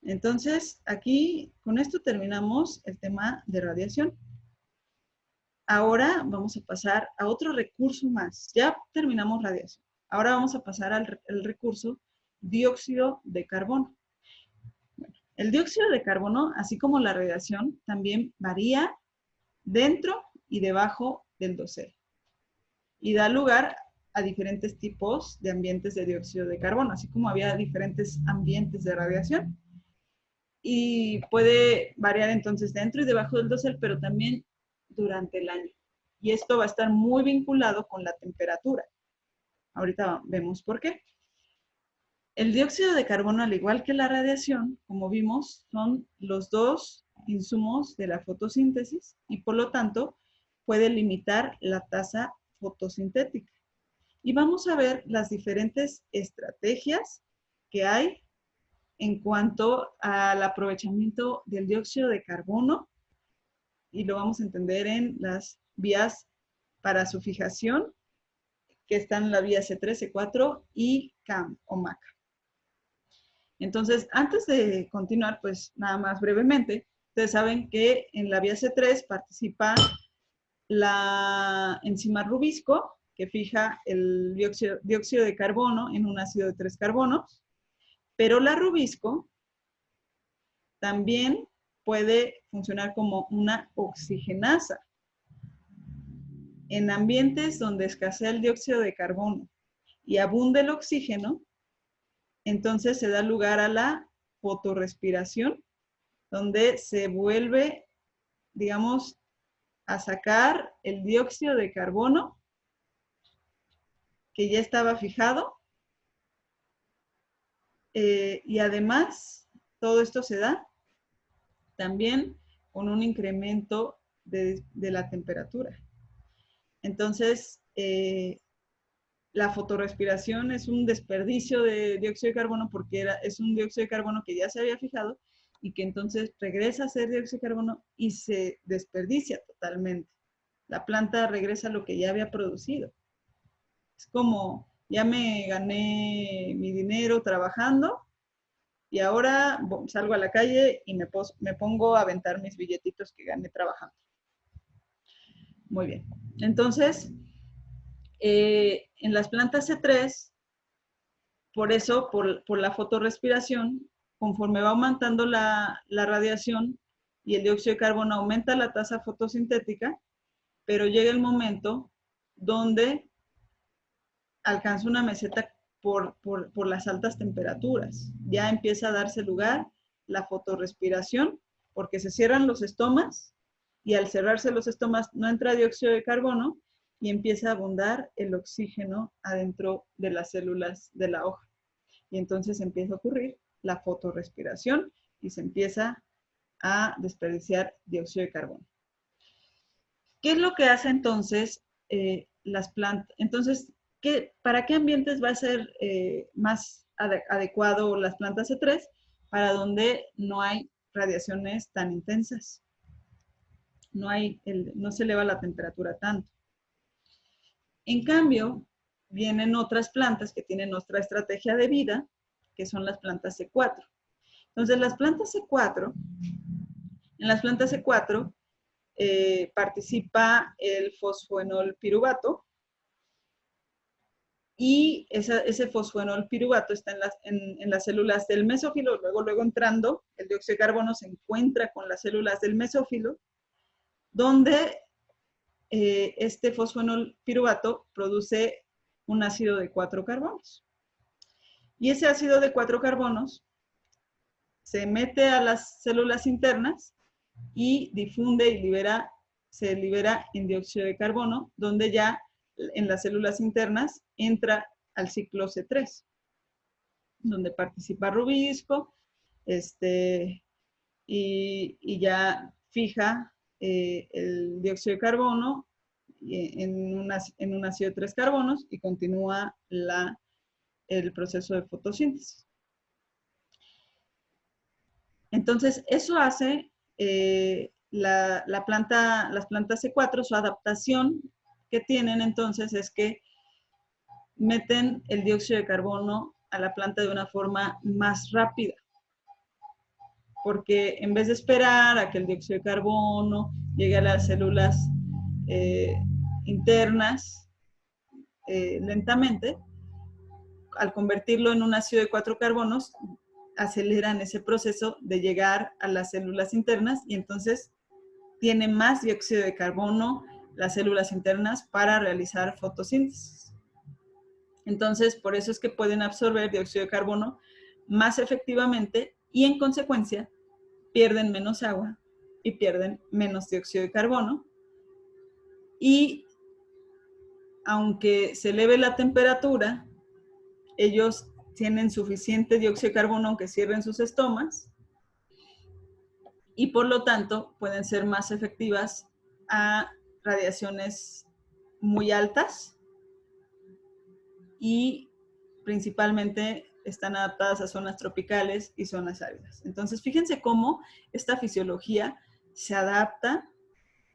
Entonces, aquí con esto terminamos el tema de radiación. Ahora vamos a pasar a otro recurso más. Ya terminamos radiación. Ahora vamos a pasar al recurso dióxido de carbono. Bueno, el dióxido de carbono, así como la radiación, también varía dentro y debajo del dosel y da lugar a diferentes tipos de ambientes de dióxido de carbono, así como había diferentes ambientes de radiación. Y puede variar entonces dentro y debajo del dosel, pero también durante el año. Y esto va a estar muy vinculado con la temperatura. Ahorita vemos por qué. El dióxido de carbono, al igual que la radiación, como vimos, son los dos insumos de la fotosíntesis y por lo tanto puede limitar la tasa fotosintética. Y vamos a ver las diferentes estrategias que hay en cuanto al aprovechamiento del dióxido de carbono y lo vamos a entender en las vías para su fijación, que están en la vía C3, C4 y CAM o MAC. Entonces, antes de continuar, pues nada más brevemente, ustedes saben que en la vía C3 participa la enzima rubisco, que fija el dióxido de carbono en un ácido de 3 carbonos, pero la rubisco también puede funcionar como una oxigenasa. En ambientes donde escasea el dióxido de carbono y abunde el oxígeno, entonces se da lugar a la fotorrespiración, donde se vuelve, digamos, a sacar el dióxido de carbono que ya estaba fijado. Y además, todo esto se da también con un incremento de la temperatura. Entonces, la fotorrespiración es un desperdicio de dióxido de carbono porque es un dióxido de carbono que ya se había fijado y que entonces regresa a ser dióxido de carbono y se desperdicia totalmente. La planta regresa a lo que ya había producido. Es como ya me gané mi dinero trabajando y ahora salgo a la calle y me pongo a aventar mis billetitos que gané trabajando. Muy bien. Entonces, en las plantas C3, por eso, por la fotorrespiración, conforme va aumentando la radiación y el dióxido de carbono aumenta la tasa fotosintética, pero llega el momento donde alcanza una meseta por las altas temperaturas. Ya empieza a darse lugar la fotorrespiración, porque se cierran los estomas y al cerrarse los estomas no entra dióxido de carbono y empieza a abundar el oxígeno adentro de las células de la hoja. Y entonces empieza a ocurrir la fotorrespiración y se empieza a desperdiciar dióxido de carbono. ¿Qué es lo que hace entonces las plantas? Entonces, ¿para qué ambientes va a ser más adecuado las plantas C3? Para donde no hay radiaciones tan intensas. No se eleva la temperatura tanto. En cambio, vienen otras plantas que tienen otra estrategia de vida, que son las plantas C4. Entonces, en las plantas C4 participa el fosfoenol piruvato y ese fosfoenol piruvato está en las células del mesófilo, luego entrando, el dióxido de carbono se encuentra con las células del mesófilo, donde este fosfoenol piruvato produce un ácido de 4 carbonos. Y ese ácido de 4 carbonos se mete a las células internas y difunde y se libera en dióxido de carbono, donde ya en las células internas entra al ciclo C3, donde participa rubisco, y ya fija el dióxido de carbono en un ácido de 3 carbonos y continúa el proceso de fotosíntesis. Entonces, eso hace las plantas C4, su adaptación que tienen entonces es que meten el dióxido de carbono a la planta de una forma más rápida. Porque en vez de esperar a que el dióxido de carbono llegue a las células internas lentamente, al convertirlo en un ácido de 4 carbonos, aceleran ese proceso de llegar a las células internas y entonces tiene más dióxido de carbono las células internas para realizar fotosíntesis. Entonces, por eso es que pueden absorber dióxido de carbono más efectivamente y en consecuencia pierden menos agua y pierden menos dióxido de carbono. Y aunque se eleve la temperatura, ellos tienen suficiente dióxido de carbono aunque cierren sus estomas y por lo tanto pueden ser más efectivas a radiaciones muy altas y principalmente están adaptadas a zonas tropicales y zonas áridas. Entonces, fíjense cómo esta fisiología se adapta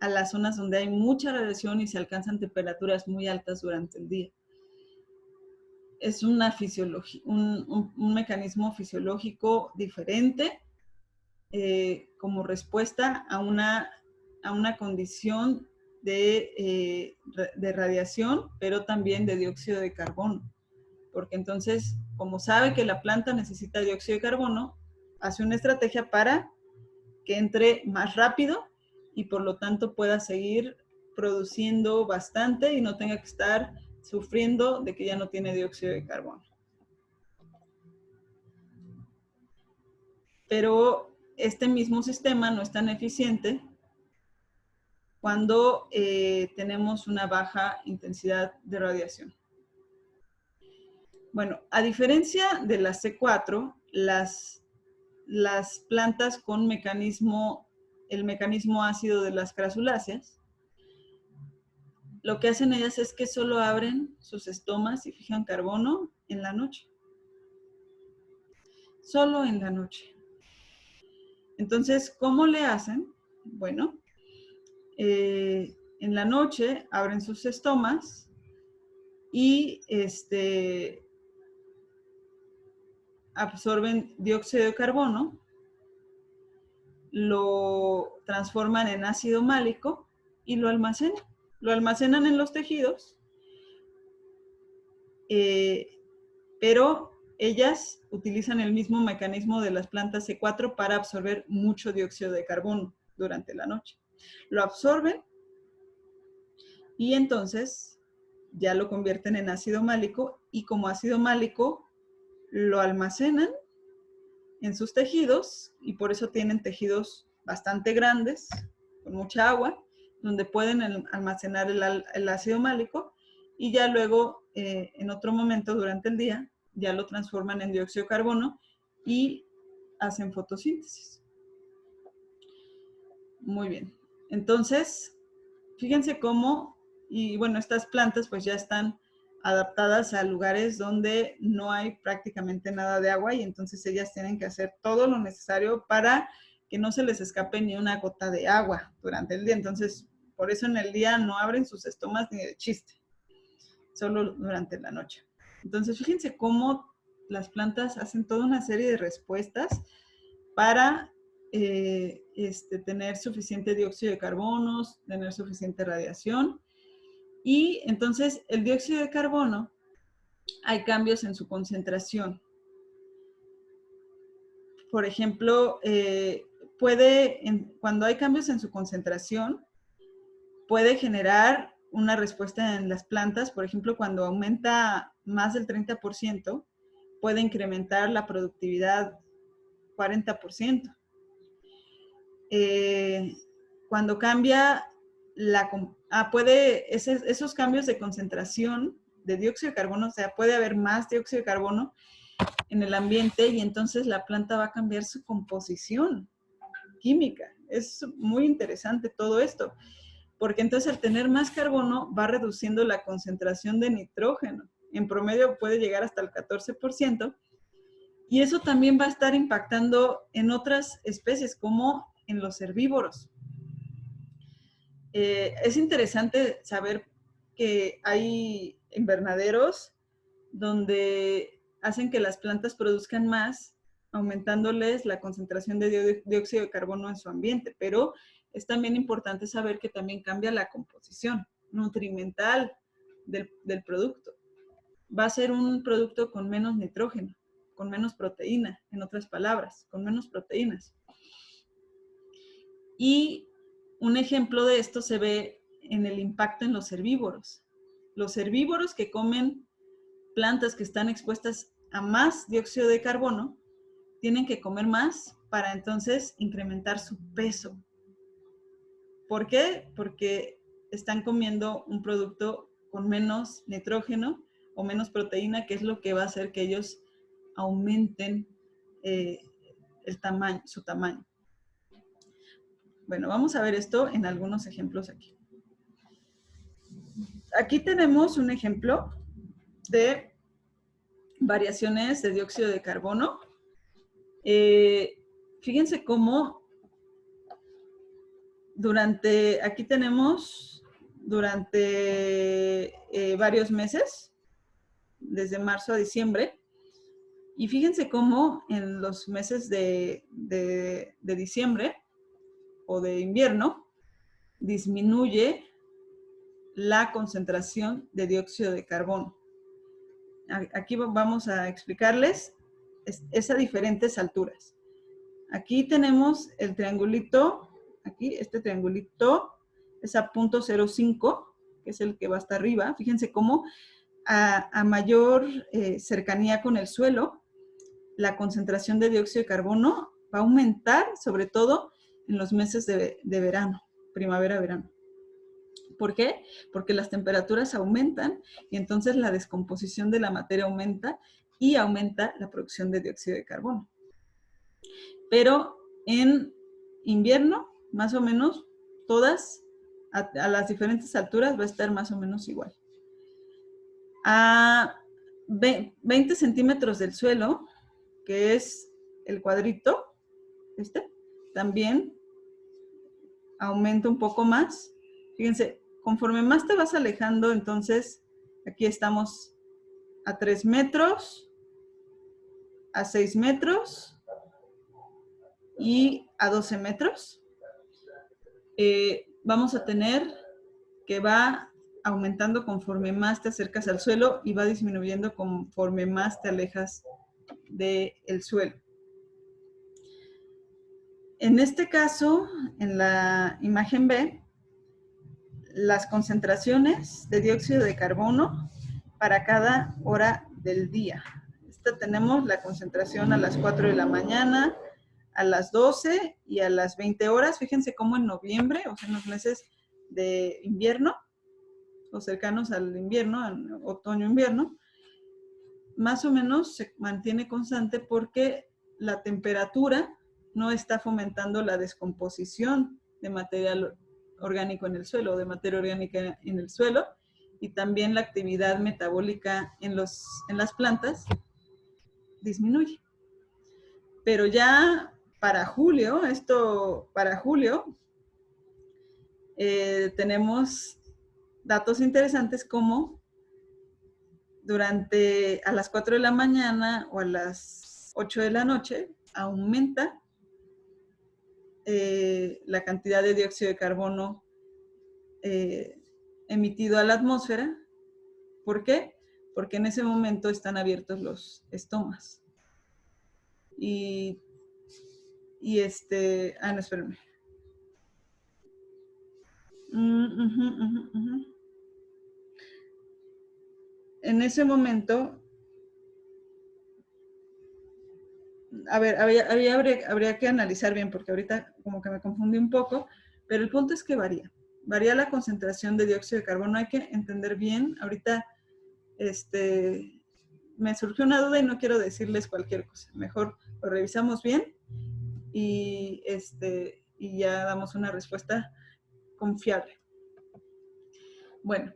a las zonas donde hay mucha radiación y se alcanzan temperaturas muy altas durante el día. Es una fisiología, un mecanismo fisiológico diferente como respuesta a una condición de radiación, pero también de dióxido de carbono. Porque entonces, como sabe que la planta necesita dióxido de carbono, hace una estrategia para que entre más rápido y por lo tanto pueda seguir produciendo bastante y no tenga que estar sufriendo de que ya no tiene dióxido de carbono. Pero este mismo sistema no es tan eficiente cuando tenemos una baja intensidad de radiación. Bueno, a diferencia de las C4, las plantas con el mecanismo ácido de las crasuláceas, lo que hacen ellas es que solo abren sus estomas y fijan carbono en la noche. Solo en la noche. Entonces, ¿cómo le hacen? Bueno, en la noche abren sus estomas y absorben dióxido de carbono, lo transforman en ácido málico y lo almacenan. Lo almacenan en los tejidos, pero ellas utilizan el mismo mecanismo de las plantas C4 para absorber mucho dióxido de carbono durante la noche. Lo absorben y entonces ya lo convierten en ácido málico y como ácido málico lo almacenan en sus tejidos y por eso tienen tejidos bastante grandes, con mucha agua, donde pueden almacenar el ácido málico y ya luego en otro momento durante el día ya lo transforman en dióxido de carbono y hacen fotosíntesis. Muy bien. Entonces, fíjense cómo, y bueno, estas plantas pues ya están adaptadas a lugares donde no hay prácticamente nada de agua y entonces ellas tienen que hacer todo lo necesario para que no se les escape ni una gota de agua durante el día. Entonces, por eso en el día no abren sus estomas ni de chiste, solo durante la noche. Entonces, fíjense cómo las plantas hacen toda una serie de respuestas para tener suficiente dióxido de carbono, tener suficiente radiación. Y entonces el dióxido de carbono, hay cambios en su concentración. Por ejemplo, cuando hay cambios en su concentración, puede generar una respuesta en las plantas. Por ejemplo, cuando aumenta más del 30%, puede incrementar la productividad 40%. Cuando cambia esos cambios de concentración de dióxido de carbono, o sea, puede haber más dióxido de carbono en el ambiente y entonces la planta va a cambiar su composición química. Es muy interesante todo esto, porque entonces al tener más carbono va reduciendo la concentración de nitrógeno. En promedio puede llegar hasta el 14%, y eso también va a estar impactando en otras especies, como en los herbívoros. Es interesante saber que hay invernaderos donde hacen que las plantas produzcan más, aumentándoles la concentración de dióxido de carbono en su ambiente, pero es también importante saber que también cambia la composición nutrimental del producto. Va a ser un producto con menos nitrógeno, con menos proteína, en otras palabras, con menos proteínas. Y un ejemplo de esto se ve en el impacto en los herbívoros. Los herbívoros que comen plantas que están expuestas a más dióxido de carbono tienen que comer más para entonces incrementar su peso. ¿Por qué? Porque están comiendo un producto con menos nitrógeno o menos proteína, que es lo que va a hacer que ellos aumenten su tamaño. Bueno, vamos a ver esto en algunos ejemplos aquí. Aquí tenemos un ejemplo de variaciones de dióxido de carbono. Fíjense cómo aquí tenemos durante varios meses, desde marzo a diciembre, y fíjense cómo en los meses de diciembre o de invierno disminuye la concentración de dióxido de carbono. Aquí vamos a explicarles es a diferentes alturas. Aquí tenemos el triangulito, aquí este triangulito es a 0.05, que es el que va hasta arriba. Fíjense cómo a mayor cercanía con el suelo, la concentración de dióxido de carbono va a aumentar, sobre todo en los meses de verano, primavera-verano. ¿Por qué? Porque las temperaturas aumentan y entonces la descomposición de la materia aumenta y aumenta la producción de dióxido de carbono. Pero en invierno, más o menos, todas, a las diferentes alturas, va a estar más o menos igual. A 20 centímetros del suelo, que es el cuadrito, también aumenta un poco más. Fíjense, conforme más te vas alejando, entonces, Aquí estamos a 3 metros, a 6 metros y a 12 metros. Vamos a tener que va aumentando conforme más te acercas al suelo y va disminuyendo conforme más te alejas del suelo. En este caso, en la imagen B, las concentraciones de dióxido de carbono para cada hora del día. Esta tenemos la concentración a las 4 de la mañana, a las 12 y a las 20 horas. Fíjense cómo en noviembre, o sea, en los meses de invierno, o cercanos al invierno, otoño-invierno, más o menos se mantiene constante porque la temperatura no está fomentando la descomposición de material orgánico en el suelo, de materia orgánica en el suelo, y también la actividad metabólica en las plantas disminuye. Pero ya para julio, tenemos datos interesantes como a las 4 de la mañana o a las 8 de la noche aumenta la cantidad de dióxido de carbono emitido a la atmósfera. ¿Por qué? Porque en ese momento están abiertos los estomas. No, espérame. En ese momento, a ver, habría que analizar bien, porque ahorita como que me confundí un poco, pero el punto es que varía. Varía la concentración de dióxido de carbono, hay que entender bien. Ahorita me surgió una duda y no quiero decirles cualquier cosa. Mejor lo revisamos bien y ya damos una respuesta confiable. Bueno,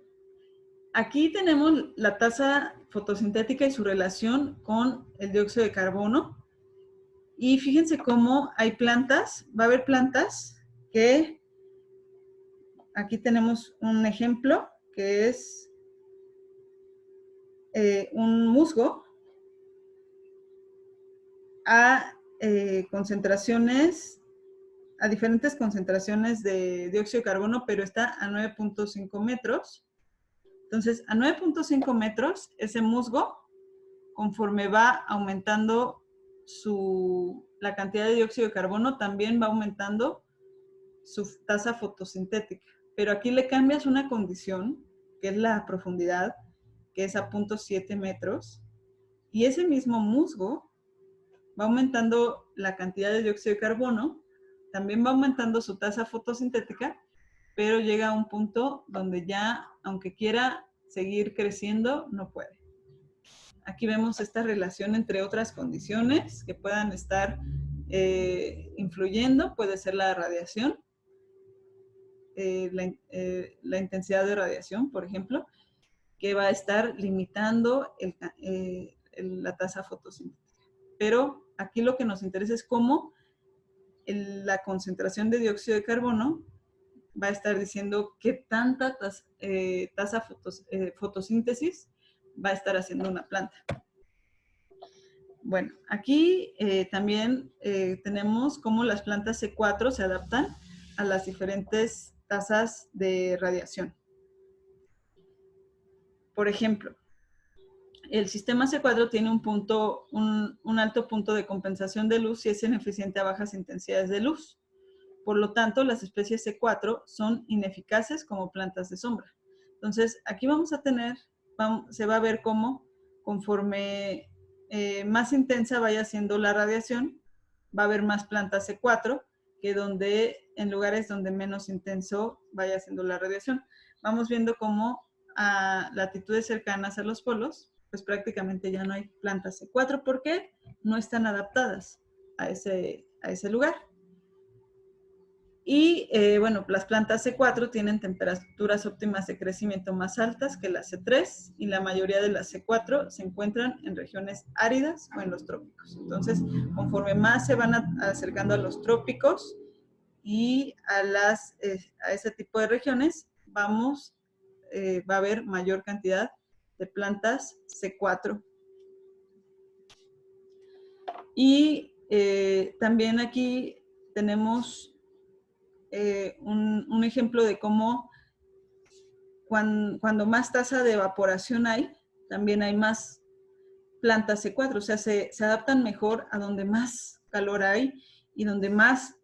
aquí tenemos la tasa fotosintética y su relación con el dióxido de carbono. Y fíjense cómo hay plantas, va a haber plantas que, aquí tenemos un ejemplo, que es un musgo a diferentes concentraciones de dióxido de carbono, pero está a 9.5 metros. Entonces, a 9.5 metros, ese musgo, conforme va aumentando la cantidad de dióxido de carbono, también va aumentando su tasa fotosintética. Pero aquí le cambias una condición, que es la profundidad, que es a 0.7 metros, y ese mismo musgo va aumentando la cantidad de dióxido de carbono, también va aumentando su tasa fotosintética, pero llega a un punto donde ya, aunque quiera seguir creciendo, no puede. Aquí vemos esta relación entre otras condiciones que puedan estar influyendo. Puede ser la radiación, la intensidad de radiación, por ejemplo, que va a estar limitando la tasa fotosintética. Pero aquí lo que nos interesa es cómo la concentración de dióxido de carbono va a estar diciendo qué tanta tasa fotosíntesis va a estar haciendo una planta. Bueno, aquí también tenemos cómo las plantas C4 se adaptan a las diferentes tasas de radiación. Por ejemplo, el sistema C4 tiene un alto punto de compensación de luz y es ineficiente a bajas intensidades de luz. Por lo tanto, las especies C4 son ineficaces como plantas de sombra. Entonces, aquí vamos a tener, se va a ver cómo conforme más intensa vaya siendo la radiación, va a haber más plantas C4 que en lugares donde menos intenso vaya siendo la radiación. Vamos viendo cómo a latitudes cercanas a los polos, pues prácticamente ya no hay plantas C4 porque no están adaptadas a ese lugar. Y bueno, las plantas C4 tienen temperaturas óptimas de crecimiento más altas que las C3 y la mayoría de las C4 se encuentran en regiones áridas o en los trópicos. Entonces, conforme más se van acercando a los trópicos y a ese tipo de regiones, va a haber mayor cantidad de plantas C4. Y también aquí tenemos un ejemplo de cómo cuando más tasa de evaporación hay, también hay más plantas C4, o sea, se adaptan mejor a donde más calor hay y donde más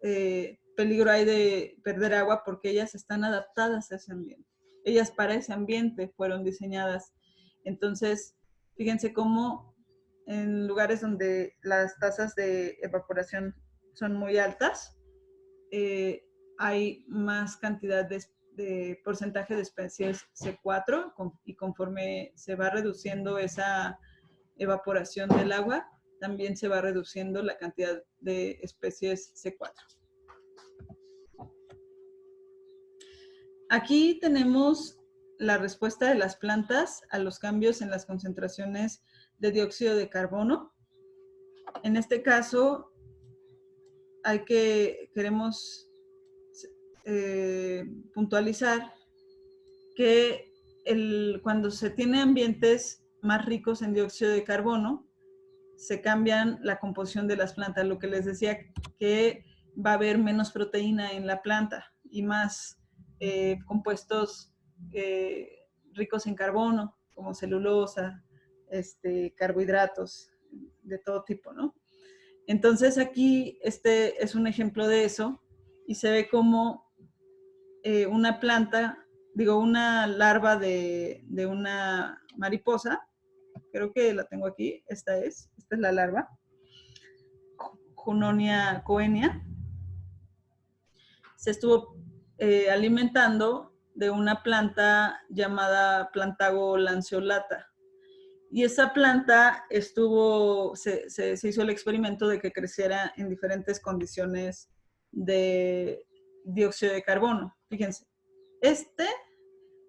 peligro hay de perder agua, porque ellas están adaptadas a ese ambiente. Ellas para ese ambiente fueron diseñadas. Entonces, fíjense cómo en lugares donde las tasas de evaporación son muy altas, hay más cantidad de porcentaje de especies C4, y conforme se va reduciendo esa evaporación del agua, también se va reduciendo la cantidad de especies C4. Aquí tenemos la respuesta de las plantas a los cambios en las concentraciones de dióxido de carbono. En este caso, queremos puntualizar que cuando se tiene ambientes más ricos en dióxido de carbono, se cambian la composición de las plantas. Lo que les decía, que va a haber menos proteína en la planta y más compuestos ricos en carbono, como celulosa, carbohidratos de todo tipo, ¿no? Entonces aquí este es un ejemplo de eso, y se ve como una planta, una larva de una mariposa, creo que la tengo aquí, esta es la larva, Junonia coenia, se estuvo alimentando de una planta llamada Plantago lanceolata. Y esa planta se hizo el experimento de que creciera en diferentes condiciones de dióxido de carbono. Fíjense,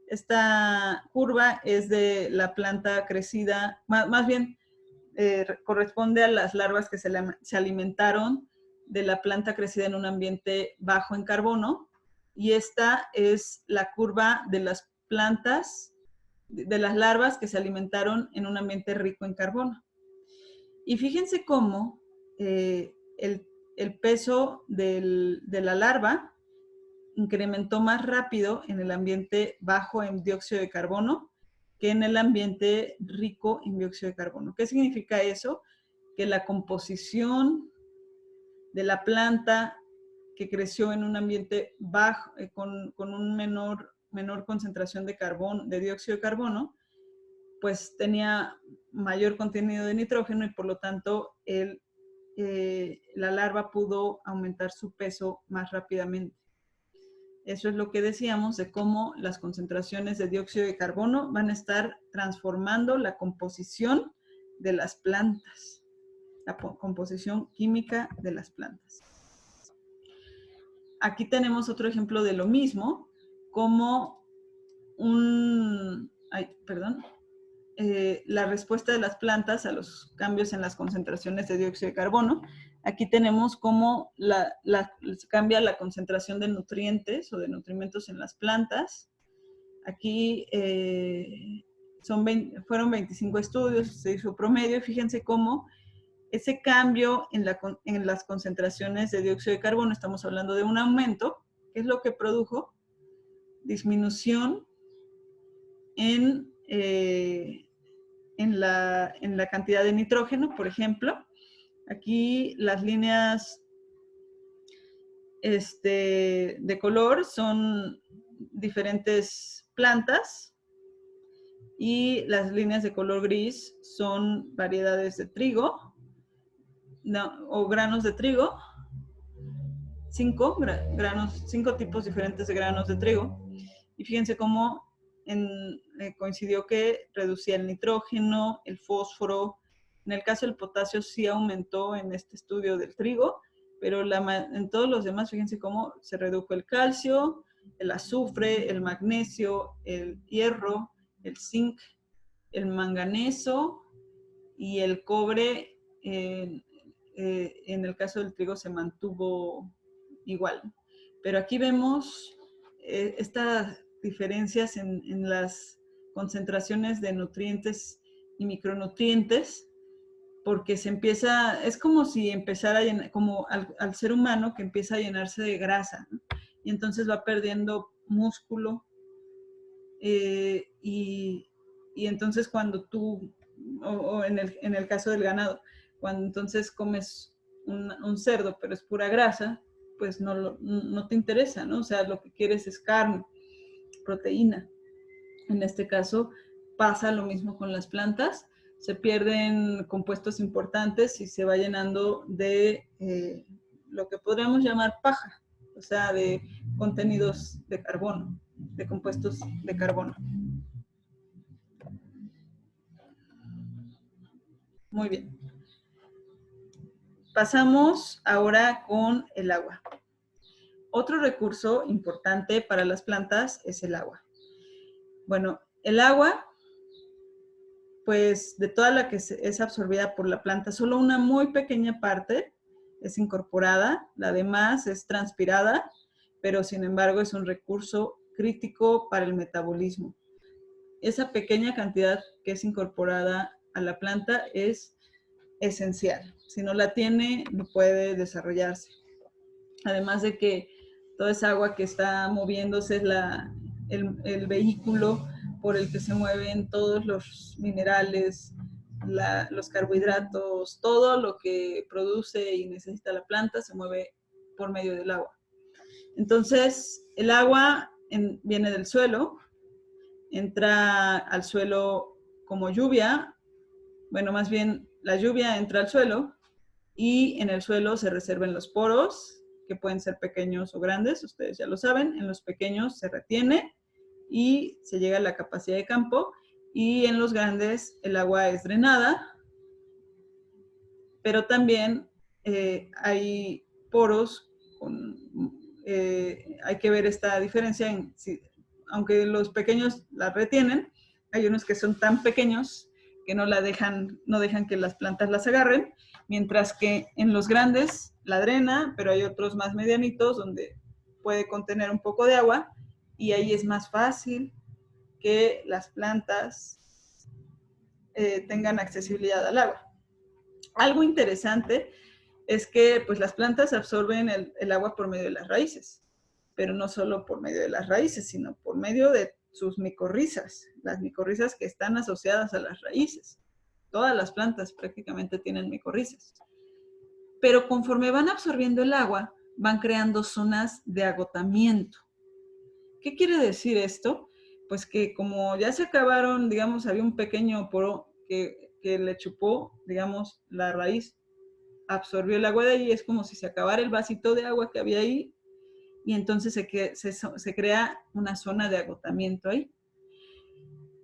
esta curva es de la planta crecida, más bien corresponde a las larvas que se alimentaron de la planta crecida en un ambiente bajo en carbono, y esta es la curva de las plantas, de las larvas que se alimentaron en un ambiente rico en carbono. Y fíjense cómo el peso de la larva incrementó más rápido en el ambiente bajo en dióxido de carbono que en el ambiente rico en dióxido de carbono. ¿Qué significa eso? Que la composición de la planta que creció en un ambiente bajo, con un menor concentración de dióxido de carbono, pues tenía mayor contenido de nitrógeno, y por lo tanto la larva pudo aumentar su peso más rápidamente. Eso es lo que decíamos de cómo las concentraciones de dióxido de carbono van a estar transformando la composición de las plantas, la composición química de las plantas. Aquí tenemos otro ejemplo de lo mismo, como la respuesta de las plantas a los cambios en las concentraciones de dióxido de carbono. Aquí tenemos cómo cambia la concentración de nutrientes o de nutrimentos en las plantas. Aquí fueron 25 estudios, se hizo promedio, y fíjense cómo ese cambio en las concentraciones de dióxido de carbono, estamos hablando de un aumento, ¿qué es lo que produjo? Disminución en la cantidad de nitrógeno, por ejemplo. Aquí las líneas de color son diferentes plantas, y las líneas de color gris son variedades de trigo, o granos de trigo, 5 tipos diferentes de granos de trigo. Y fíjense cómo coincidió que reducía el nitrógeno, el fósforo. En el caso del potasio sí aumentó en este estudio del trigo, pero en todos los demás, fíjense cómo se redujo el calcio, el azufre, el magnesio, el hierro, el zinc, el manganeso y el cobre. En el caso del trigo se mantuvo igual. Pero aquí vemos estas diferencias en las concentraciones de nutrientes y micronutrientes, porque se empieza, es como si empezara a llenar, como al ser humano que empieza a llenarse de grasa, ¿no? Y entonces va perdiendo músculo, y entonces cuando tú, o en el caso del ganado, cuando entonces comes un cerdo, pero es pura grasa, pues no te interesa, ¿no? O sea, lo que quieres es carne, proteína. En este caso pasa lo mismo con las plantas, se pierden compuestos importantes y se va llenando de lo que podríamos llamar paja, o sea, de contenidos de carbono, de compuestos de carbono. Muy bien. Pasamos ahora con el agua. Otro recurso importante para las plantas es el agua. Bueno, el agua, pues de toda la que es absorbida por la planta, solo una muy pequeña parte es incorporada, la demás es transpirada, pero sin embargo es un recurso crítico para el metabolismo. Esa pequeña cantidad que es incorporada a la planta es esencial. Si no la tiene, no puede desarrollarse. Además de que toda esa agua que está moviéndose es el vehículo por el que se mueven todos los minerales, los carbohidratos, todo lo que produce y necesita la planta se mueve por medio del agua. Entonces, el agua viene del suelo, entra al suelo como lluvia, bueno, más bien la lluvia entra al suelo y en el suelo se reservan los poros, que pueden ser pequeños o grandes, ustedes ya lo saben. En los pequeños se retiene y se llega a la capacidad de campo, y en los grandes el agua es drenada, pero también hay poros, hay que ver esta diferencia, aunque los pequeños la retienen, hay unos que son tan pequeños que no dejan que las plantas las agarren, mientras que en los grandes la drena, pero hay otros más medianitos donde puede contener un poco de agua, y ahí es más fácil que las plantas tengan accesibilidad al agua. Algo interesante es que pues, las plantas absorben el agua por medio de las raíces, pero no solo por medio de las raíces, sino por medio de sus micorrizas, las micorrizas que están asociadas a las raíces. Todas las plantas prácticamente tienen micorrizas. Pero conforme van absorbiendo el agua, van creando zonas de agotamiento. ¿Qué quiere decir esto? Pues que como ya se acabaron, digamos, había un pequeño poro que le chupó, digamos, la raíz, absorbió el agua de ahí, es como si se acabara el vasito de agua que había ahí, y entonces se crea una zona de agotamiento ahí.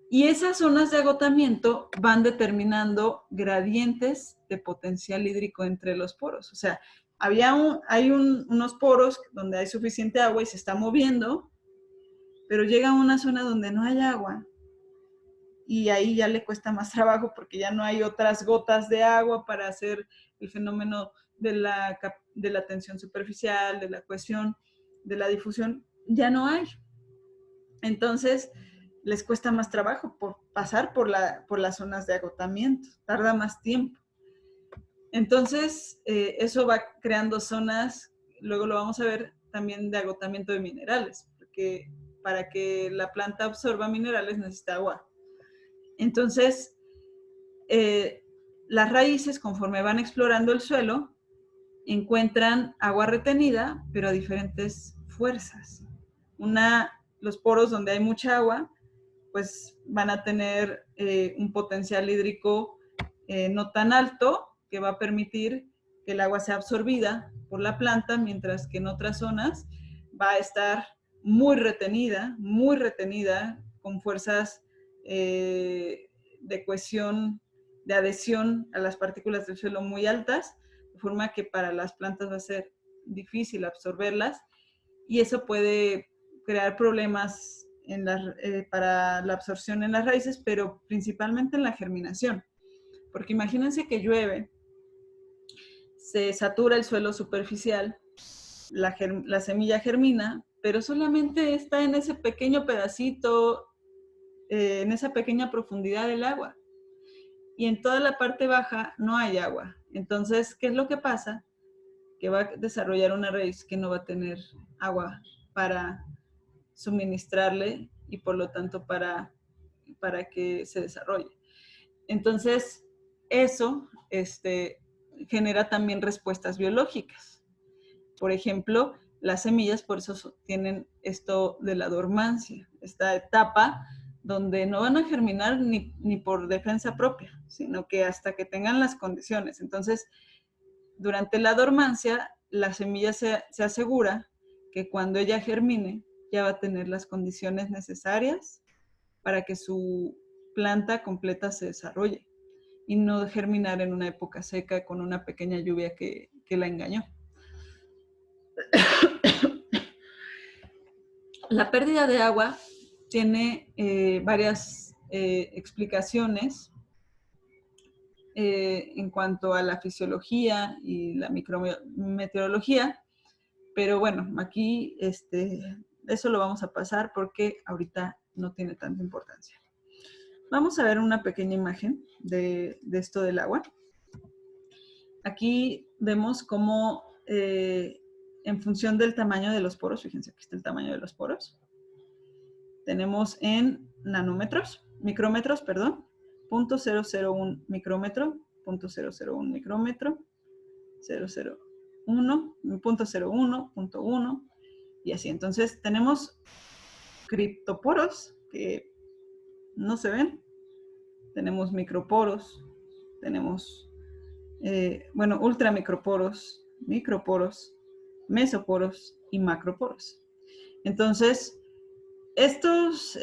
Y esas zonas de agotamiento van determinando gradientes de potencial hídrico entre los poros. O sea, hay unos poros donde hay suficiente agua y se está moviendo, pero llega a una zona donde no hay agua, y ahí ya le cuesta más trabajo porque ya no hay otras gotas de agua para hacer el fenómeno de la tensión superficial, de la cohesión, de la difusión, ya no hay. Entonces, les cuesta más trabajo pasar por las zonas de agotamiento, tarda más tiempo. Entonces, eso va creando zonas, luego lo vamos a ver también, de agotamiento de minerales, porque para que la planta absorba minerales necesita agua. Entonces, las raíces, conforme van explorando el suelo, encuentran agua retenida, pero a diferentes fuerzas. Los poros donde hay mucha agua, pues van a tener un potencial hídrico no tan alto, que va a permitir que el agua sea absorbida por la planta, mientras que en otras zonas va a estar muy retenida, con fuerzas de cohesión, de adhesión a las partículas del suelo muy altas, de forma que para las plantas va a ser difícil absorberlas, y eso puede crear problemas para la absorción en las raíces, pero principalmente en la germinación. Porque imagínense que llueve, se satura el suelo superficial, la semilla germina, pero solamente está en ese pequeño pedacito en esa pequeña profundidad del agua. Y en toda la parte baja no hay agua. Entonces, ¿qué es lo que pasa? Que va a desarrollar una raíz que no va a tener agua para suministrarle y por lo tanto para que se desarrolle. Entonces, eso genera también respuestas biológicas. Por ejemplo, las semillas por eso tienen esto de la dormancia, esta etapa donde no van a germinar ni por defensa propia, sino que hasta que tengan las condiciones. Entonces, durante la dormancia, la semilla se asegura que cuando ella germine, ya va a tener las condiciones necesarias para que su planta completa se desarrolle y no germinar en una época seca con una pequeña lluvia que la engañó. La pérdida de agua tiene varias explicaciones en cuanto a la fisiología y la micrometeorología, pero bueno, aquí eso lo vamos a pasar porque ahorita no tiene tanta importancia. Vamos a ver una pequeña imagen de esto del agua. Aquí vemos cómo en función del tamaño de los poros, fíjense aquí está el tamaño de los poros, tenemos en nanómetros, micrómetros, perdón, 0.001 micrómetro, 0.001 micrómetro, 0.01, 0.01, 0.1 y así. Entonces tenemos criptoporos que no se ven, tenemos microporos, tenemos, ultramicroporos, microporos, mesoporos y macroporos. Entonces, estos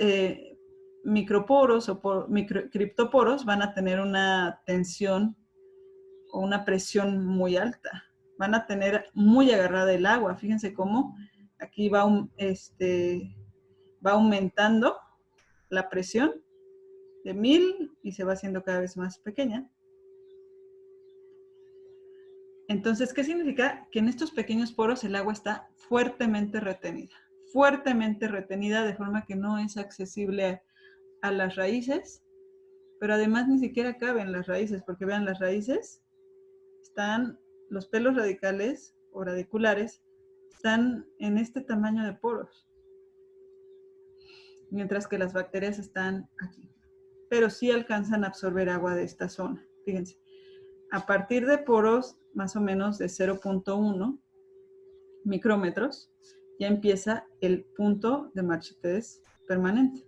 microporos o criptoporos van a tener una tensión o una presión muy alta. Van a tener muy agarrada el agua. Fíjense cómo aquí va aumentando la presión de 1000 y se va haciendo cada vez más pequeña. Entonces, ¿qué significa? Que en estos pequeños poros el agua está fuertemente retenida de forma que no es accesible a las raíces, pero además ni siquiera caben las raíces, porque vean, las raíces están, los pelos radicales o radiculares están en este tamaño de poros, mientras que las bacterias están aquí, pero sí alcanzan a absorber agua de esta zona. Fíjense, a partir de poros más o menos de 0.1 micrómetros, ya empieza el punto de marchitez permanente.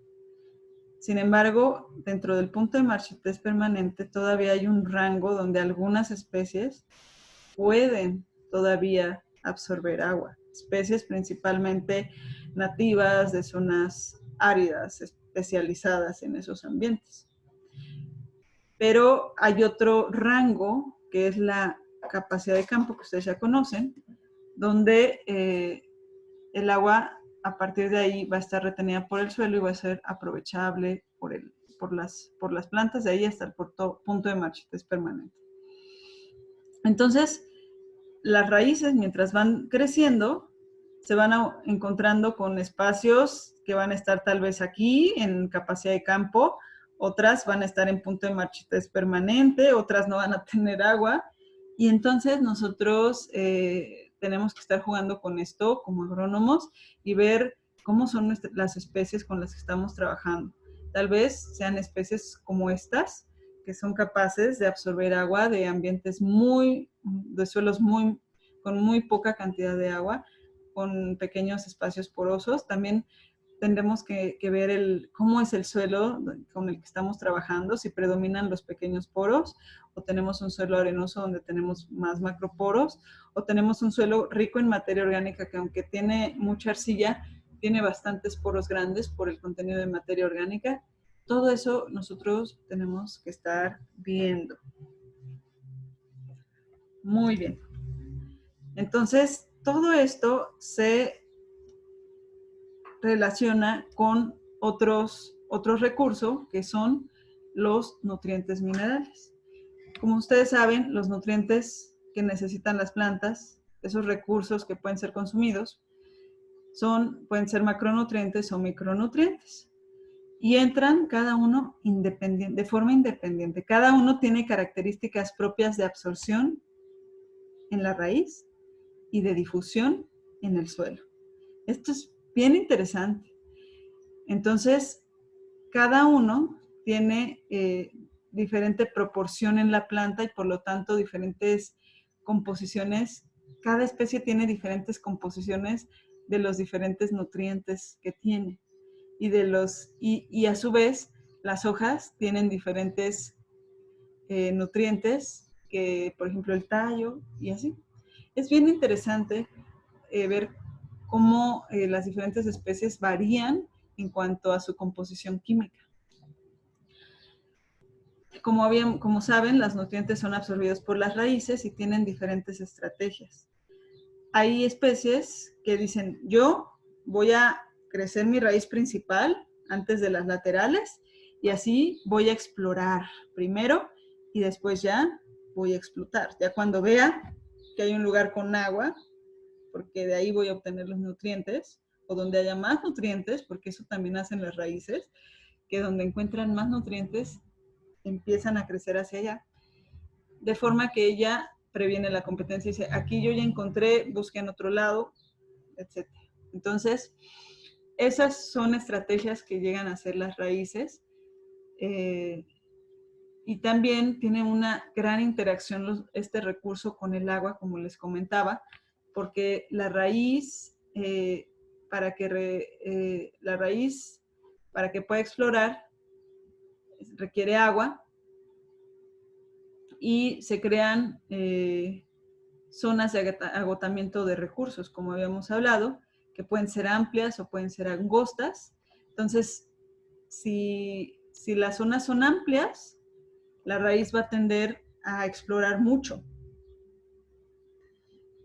Sin embargo, dentro del punto de marchitez permanente todavía hay un rango donde algunas especies pueden todavía absorber agua. Especies principalmente nativas de zonas áridas, especializadas en esos ambientes. Pero hay otro rango, que es la capacidad de campo que ustedes ya conocen, donde el agua a partir de ahí va a estar retenida por el suelo y va a ser aprovechable por las plantas de ahí hasta el punto de marchitez permanente. Entonces, las raíces, mientras van creciendo, se van encontrando con espacios que van a estar tal vez aquí en capacidad de campo, otras van a estar en punto de marchitez permanente, otras no van a tener agua, y entonces nosotros tenemos que estar jugando con esto como agrónomos y ver cómo son las especies con las que estamos trabajando. Tal vez sean especies como estas, que son capaces de absorber agua de ambientes de suelos con muy poca cantidad de agua, con pequeños espacios porosos. También tendremos que ver cómo es el suelo con el que estamos trabajando, si predominan los pequeños poros, o tenemos un suelo arenoso donde tenemos más macroporos, o tenemos un suelo rico en materia orgánica que aunque tiene mucha arcilla, tiene bastantes poros grandes por el contenido de materia orgánica. Todo eso nosotros tenemos que estar viendo. Muy bien. Entonces, todo esto se relaciona con otros recursos que son los nutrientes minerales. Como ustedes saben, los nutrientes que necesitan las plantas, esos recursos que pueden ser consumidos, pueden ser macronutrientes o micronutrientes. y entran cada uno de forma independiente. Cada uno tiene características propias de absorción en la raíz y de difusión en el suelo. Esto es bien interesante. Entonces, cada uno tiene diferente proporción en la planta y por lo tanto diferentes composiciones. Cada especie tiene diferentes composiciones de los diferentes nutrientes que tiene. Y a su vez, las hojas tienen diferentes nutrientes que, por ejemplo, el tallo y así. Es bien interesante ver cómo las diferentes especies varían en cuanto a su composición química. Como saben, los nutrientes son absorbidos por las raíces y tienen diferentes estrategias. Hay especies que dicen, yo voy a crecer mi raíz principal antes de las laterales y así voy a explorar primero y después ya voy a explotar. Ya cuando vea que hay un lugar con agua, porque de ahí voy a obtener los nutrientes, o donde haya más nutrientes, porque eso también hacen las raíces, que donde encuentran más nutrientes empiezan a crecer hacia allá, de forma que ella previene la competencia y dice, aquí yo ya encontré, busqué en otro lado, etc. Entonces, esas son estrategias que llegan a ser las raíces y también tiene una gran interacción este recurso con el agua, como les comentaba, porque la raíz, para que pueda explorar, requiere agua y se crean zonas de agotamiento de recursos, como habíamos hablado, que pueden ser amplias o pueden ser angostas. Entonces, si las zonas son amplias, la raíz va a tender a explorar mucho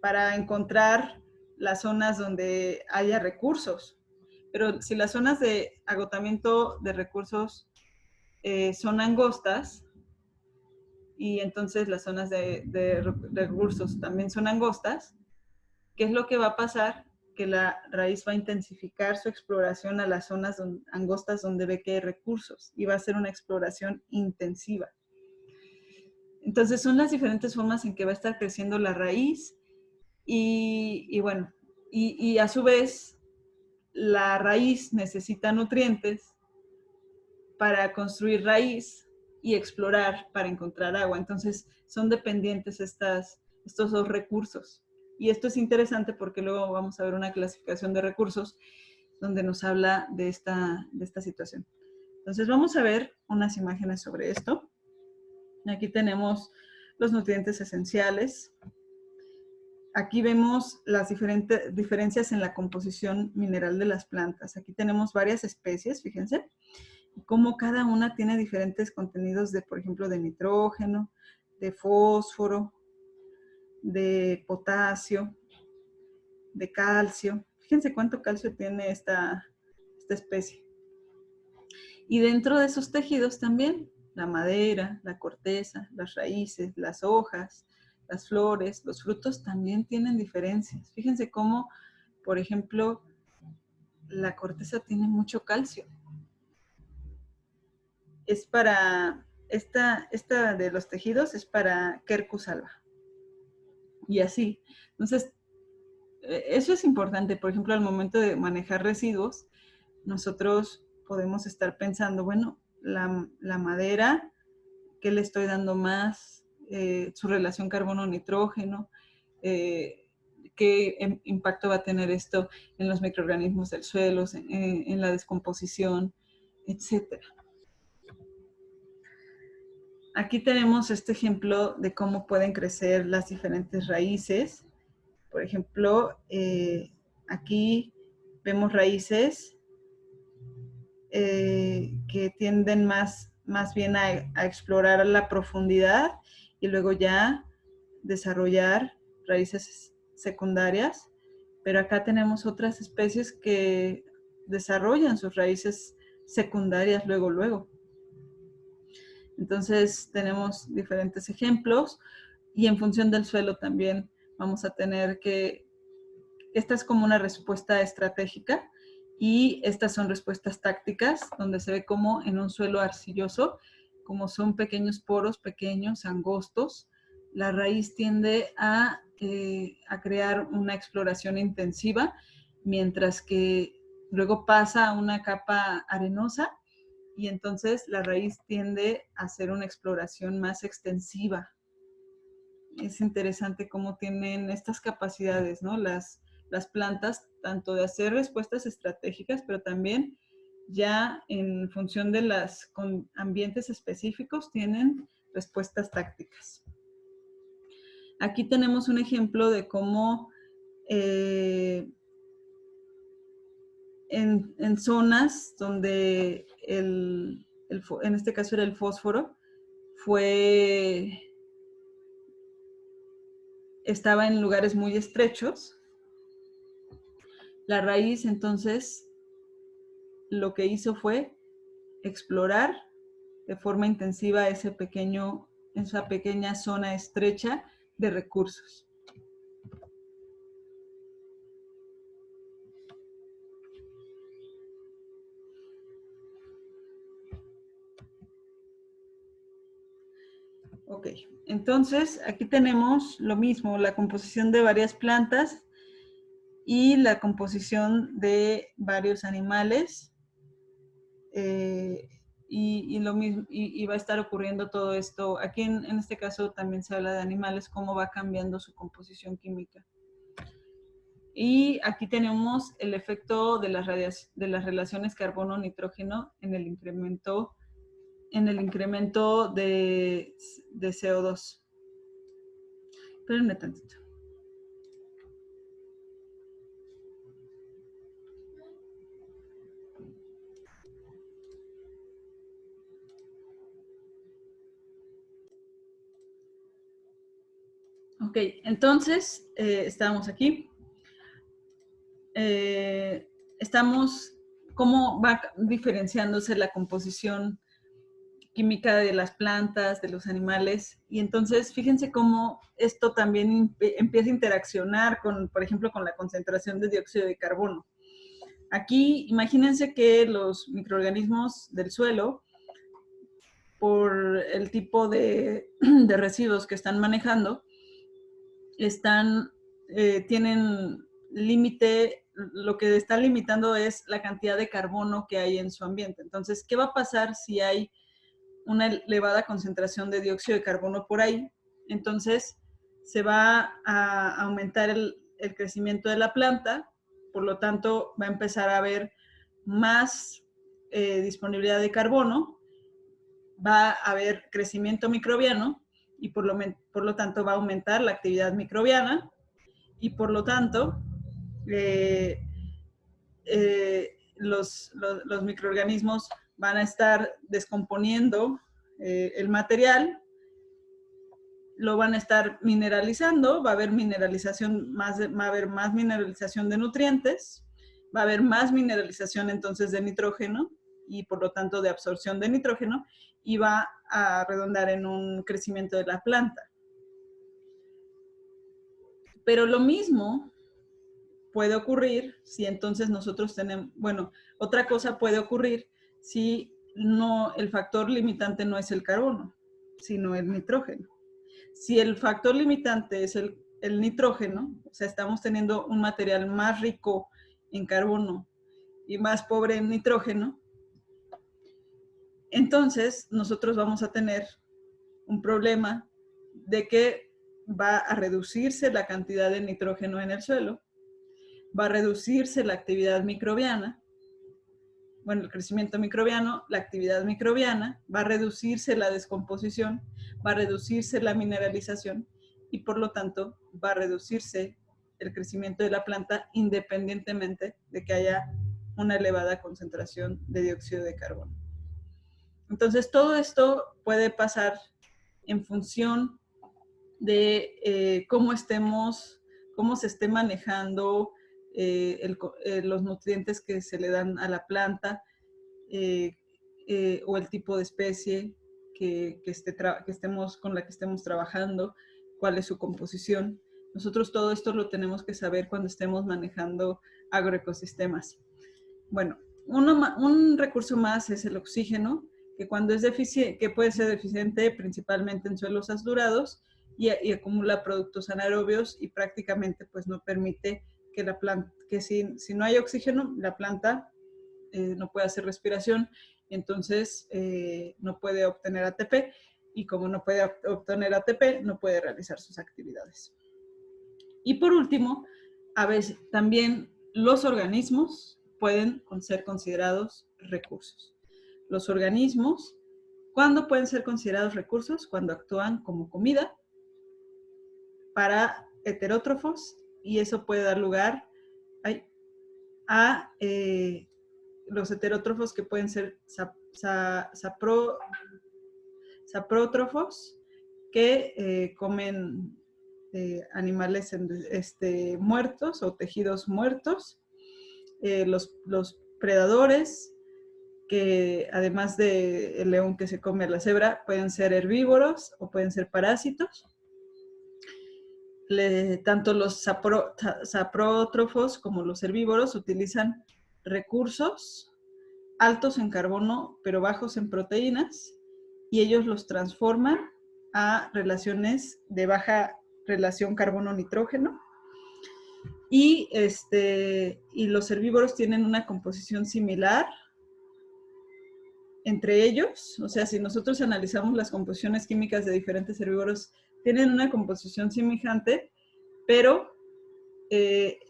para encontrar las zonas donde haya recursos. Pero si las zonas de agotamiento de recursos son angostas, y entonces las zonas de recursos también son angostas, ¿qué es lo que va a pasar? Que la raíz va a intensificar su exploración a las zonas angostas donde ve que hay recursos y va a ser una exploración intensiva. Entonces son las diferentes formas en que va a estar creciendo la raíz y bueno, y a su vez la raíz necesita nutrientes para construir raíz y explorar para encontrar agua. Entonces son dependientes estos dos recursos. Y esto es interesante porque luego vamos a ver una clasificación de recursos donde nos habla de esta situación. Entonces vamos a ver unas imágenes sobre esto. Aquí tenemos los nutrientes esenciales. Aquí vemos las diferencias en la composición mineral de las plantas. Aquí tenemos varias especies, fíjense, cómo cada una tiene diferentes contenidos de, por ejemplo, de nitrógeno, de fósforo, de potasio, de calcio. Fíjense cuánto calcio tiene esta especie. Y dentro de esos tejidos también, la madera, la corteza, las raíces, las hojas, las flores, los frutos también tienen diferencias. Fíjense cómo, por ejemplo, la corteza tiene mucho calcio. Es para, esta de los tejidos es para Quercus alba. Y así. Entonces, eso es importante. Por ejemplo, al momento de manejar residuos, nosotros podemos estar pensando, bueno, la madera, ¿qué le estoy dando más? Su relación carbono-nitrógeno, qué impacto va a tener esto en los microorganismos del suelo, en la descomposición, etcétera. Aquí tenemos este ejemplo de cómo pueden crecer las diferentes raíces. Por ejemplo, aquí vemos raíces que tienden más bien a explorar la profundidad y luego ya desarrollar raíces secundarias. Pero acá tenemos otras especies que desarrollan sus raíces secundarias luego. Entonces tenemos diferentes ejemplos y en función del suelo también vamos a tener que, esta es como una respuesta estratégica Y estas son respuestas tácticas, donde se ve como en un suelo arcilloso, como son pequeños poros, pequeños, angostos, la raíz tiende a crear una exploración intensiva, mientras que luego pasa a una capa arenosa y entonces la raíz tiende a hacer una exploración más extensiva. Es interesante cómo tienen estas capacidades, ¿no? Las plantas, tanto de hacer respuestas estratégicas, pero también ya en función de los ambientes específicos, tienen respuestas tácticas. Aquí tenemos un ejemplo de cómo en zonas donde en este caso era el fósforo, estaba en lugares muy estrechos. La raíz, entonces, lo que hizo fue explorar de forma intensiva esa pequeña zona estrecha de recursos. Ok, entonces aquí tenemos lo mismo, la composición de varias plantas y la composición de varios animales. Y lo mismo, y va a estar ocurriendo todo esto. Aquí en este caso también se habla de animales, cómo va cambiando su composición química. Y aquí tenemos el efecto de las relaciones carbono-nitrógeno en el incremento de CO2. Espérenme tantito. Ok, entonces estamos aquí. Estamos, cómo va diferenciándose la composición química de las plantas, de los animales, y entonces fíjense cómo esto también empieza a interaccionar con, por ejemplo, con la concentración de dióxido de carbono. Aquí, imagínense que los microorganismos del suelo, por el tipo de residuos que están manejando, tienen límite, lo que está limitando es la cantidad de carbono que hay en su ambiente. Entonces, ¿qué va a pasar si hay una elevada concentración de dióxido de carbono por ahí? Entonces, se va a aumentar el crecimiento de la planta, por lo tanto, va a empezar a haber más disponibilidad de carbono, va a haber crecimiento microbiano y por lo tanto va a aumentar la actividad microbiana y por lo tanto los microorganismos van a estar descomponiendo el material, lo van a estar mineralizando, va a haber va a haber más mineralización de nutrientes, va a haber más mineralización entonces de nitrógeno y por lo tanto de absorción de nitrógeno y va a redundar en un crecimiento de la planta. Pero lo mismo puede ocurrir si entonces nosotros tenemos, bueno, otra cosa puede ocurrir si el factor limitante no es el carbono, sino el nitrógeno. Si el factor limitante es el nitrógeno, o sea, estamos teniendo un material más rico en carbono y más pobre en nitrógeno, entonces nosotros vamos a tener un problema de que va a reducirse la cantidad de nitrógeno en el suelo, va a reducirse la actividad microbiana, bueno, el crecimiento microbiano, la actividad microbiana, va a reducirse la descomposición, va a reducirse la mineralización y por lo tanto va a reducirse el crecimiento de la planta independientemente de que haya una elevada concentración de dióxido de carbono. Entonces, todo esto puede pasar en función de cómo se esté manejando los nutrientes que se le dan a la planta o el tipo de especie con la que estemos trabajando, cuál es su composición. Nosotros todo esto lo tenemos que saber cuando estemos manejando agroecosistemas. Bueno, un recurso más es el oxígeno, que cuando es deficiente, que puede ser deficiente principalmente en suelos saturados y acumula productos anaerobios y prácticamente pues no permite que la planta, que si no hay oxígeno, la planta no puede hacer respiración, entonces no puede obtener ATP y como no puede obtener ATP, no puede realizar sus actividades. Y por último, a veces también los organismos pueden ser considerados recursos. Los organismos, ¿cuándo pueden ser considerados recursos? Cuando actúan como comida para heterótrofos y eso puede dar lugar a los heterótrofos que pueden ser saprótrofos que comen animales muertos o tejidos muertos, los predadores, que además del león que se come a la cebra, pueden ser herbívoros o pueden ser parásitos. Tanto los saprótrofos como los herbívoros utilizan recursos altos en carbono, pero bajos en proteínas, y ellos los transforman a relaciones de baja relación carbono-nitrógeno. Y los herbívoros tienen una composición similar entre ellos, o sea, si nosotros analizamos las composiciones químicas de diferentes herbívoros, tienen una composición semejante, pero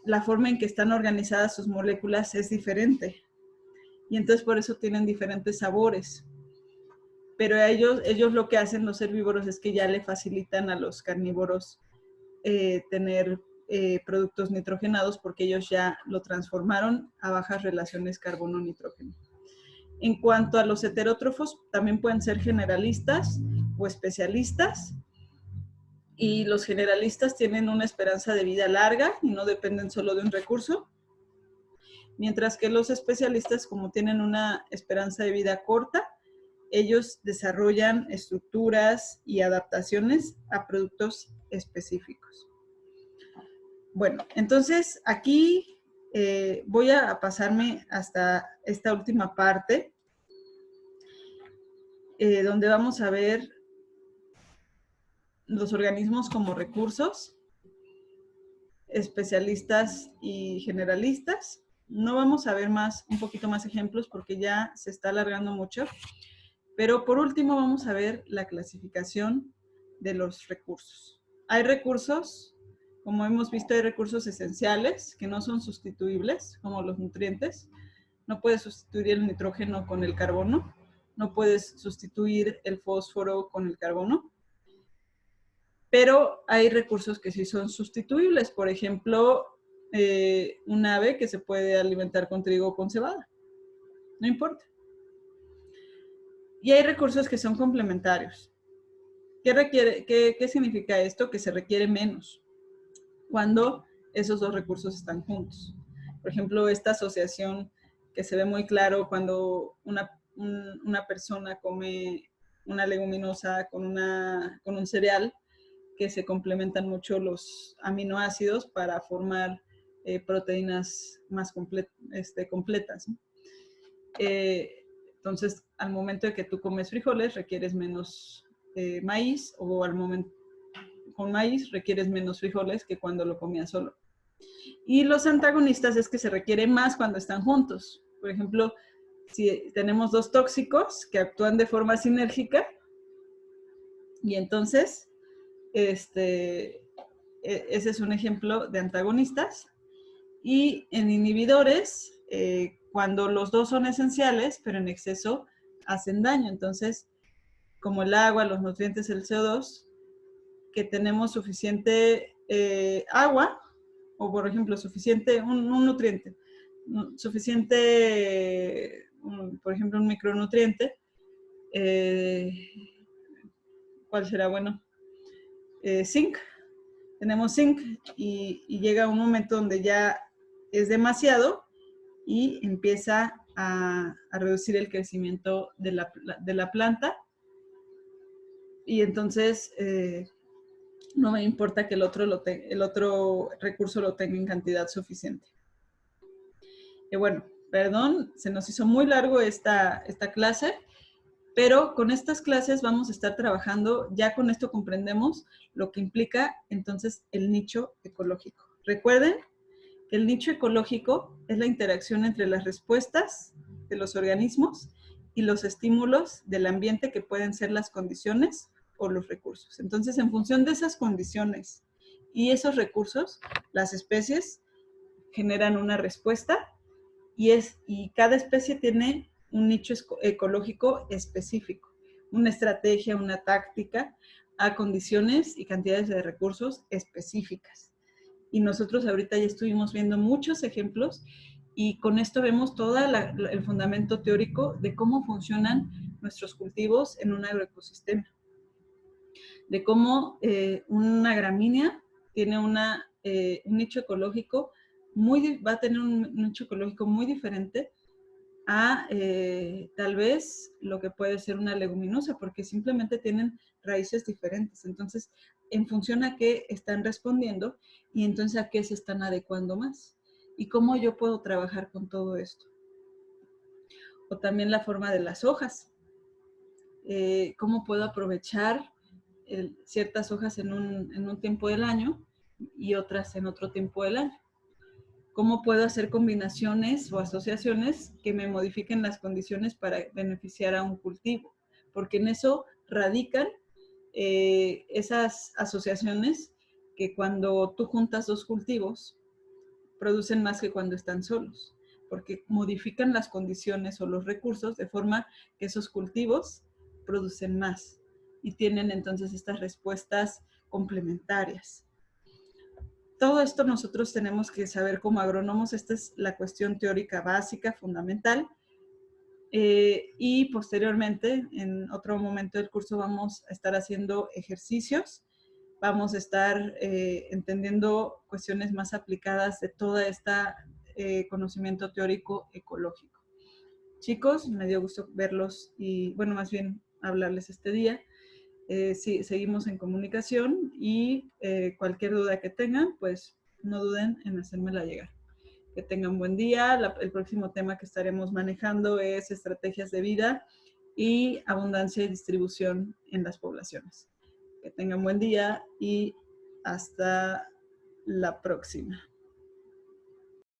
la forma en que están organizadas sus moléculas es diferente. Y entonces por eso tienen diferentes sabores. Pero ellos lo que hacen, los herbívoros, es que ya le facilitan a los carnívoros tener productos nitrogenados porque ellos ya lo transformaron a bajas relaciones carbono-nitrógeno. En cuanto a los heterótrofos, también pueden ser generalistas o especialistas. Y los generalistas tienen una esperanza de vida larga y no dependen solo de un recurso. Mientras que los especialistas, como tienen una esperanza de vida corta, ellos desarrollan estructuras y adaptaciones a productos específicos. Bueno, entonces aquí voy a pasarme hasta esta última parte, donde vamos a ver los organismos como recursos, especialistas y generalistas. No vamos a ver un poquito más ejemplos porque ya se está alargando mucho, pero por último vamos a ver la clasificación de los recursos. Hay recursos, como hemos visto, hay recursos esenciales que no son sustituibles, como los nutrientes. No puedes sustituir el nitrógeno con el carbono, no puedes sustituir el fósforo con el carbono, pero hay recursos que sí son sustituibles. Por ejemplo, un ave que se puede alimentar con trigo o con cebada, no importa. Y hay recursos que son complementarios. ¿Qué significa esto? Que se requiere menos cuando esos dos recursos están juntos. Por ejemplo, esta asociación que se ve muy claro cuando una persona come una leguminosa con un cereal, que se complementan mucho los aminoácidos para formar proteínas más completas, ¿no? Entonces, al momento de que tú comes frijoles, requieres menos maíz, o al momento con maíz requieres menos frijoles que cuando lo comías solo. Y los antagonistas es que se requiere más cuando están juntos. Por ejemplo, si tenemos dos tóxicos que actúan de forma sinérgica, y entonces, ese es un ejemplo de antagonistas. Y en inhibidores, cuando los dos son esenciales, pero en exceso hacen daño. Entonces, como el agua, los nutrientes, el CO2, que tenemos suficiente agua, o por ejemplo, suficiente, un nutriente, suficiente, por ejemplo, un micronutriente, ¿cuál será bueno? Zinc. Tenemos zinc y llega un momento donde ya es demasiado y empieza a reducir el crecimiento de la planta. Y entonces no me importa que el otro recurso lo tenga en cantidad suficiente. Y bueno, Perdón, se nos hizo muy largo esta clase, pero con estas clases vamos a estar trabajando, ya con esto comprendemos lo que implica entonces el nicho ecológico. Recuerden que el nicho ecológico es la interacción entre las respuestas de los organismos y los estímulos del ambiente, que pueden ser las condiciones o los recursos. Entonces, en función de esas condiciones y esos recursos, las especies generan una respuesta y cada especie tiene un nicho ecológico específico, una estrategia, una táctica a condiciones y cantidades de recursos específicas. Y nosotros ahorita ya estuvimos viendo muchos ejemplos y con esto vemos todo el fundamento teórico de cómo funcionan nuestros cultivos en un agroecosistema, de cómo una gramínea tiene un nicho ecológico va a tener un nicho ecológico muy diferente a tal vez lo que puede ser una leguminosa, porque simplemente tienen raíces diferentes. Entonces, en función a qué están respondiendo y entonces a qué se están adecuando más. Y cómo yo puedo trabajar con todo esto. O también la forma de las hojas. Cómo puedo aprovechar ciertas hojas en un tiempo del año y otras en otro tiempo del año. Cómo puedo hacer combinaciones o asociaciones que me modifiquen las condiciones para beneficiar a un cultivo, porque en eso radican esas asociaciones que cuando tú juntas dos cultivos producen más que cuando están solos, porque modifican las condiciones o los recursos de forma que esos cultivos producen más y tienen entonces estas respuestas complementarias. Todo esto nosotros tenemos que saber como agrónomos. Esta es la cuestión teórica básica, fundamental. Y posteriormente, en otro momento del curso, vamos a estar haciendo ejercicios. Vamos a estar entendiendo cuestiones más aplicadas de todo este conocimiento teórico ecológico. Chicos, me dio gusto verlos y, bueno, más bien hablarles este día. Sí, seguimos en comunicación y cualquier duda que tengan, pues no duden en hacérmela llegar. Que tengan buen día. El próximo tema que estaremos manejando es estrategias de vida y abundancia y distribución en las poblaciones. Que tengan buen día y hasta la próxima.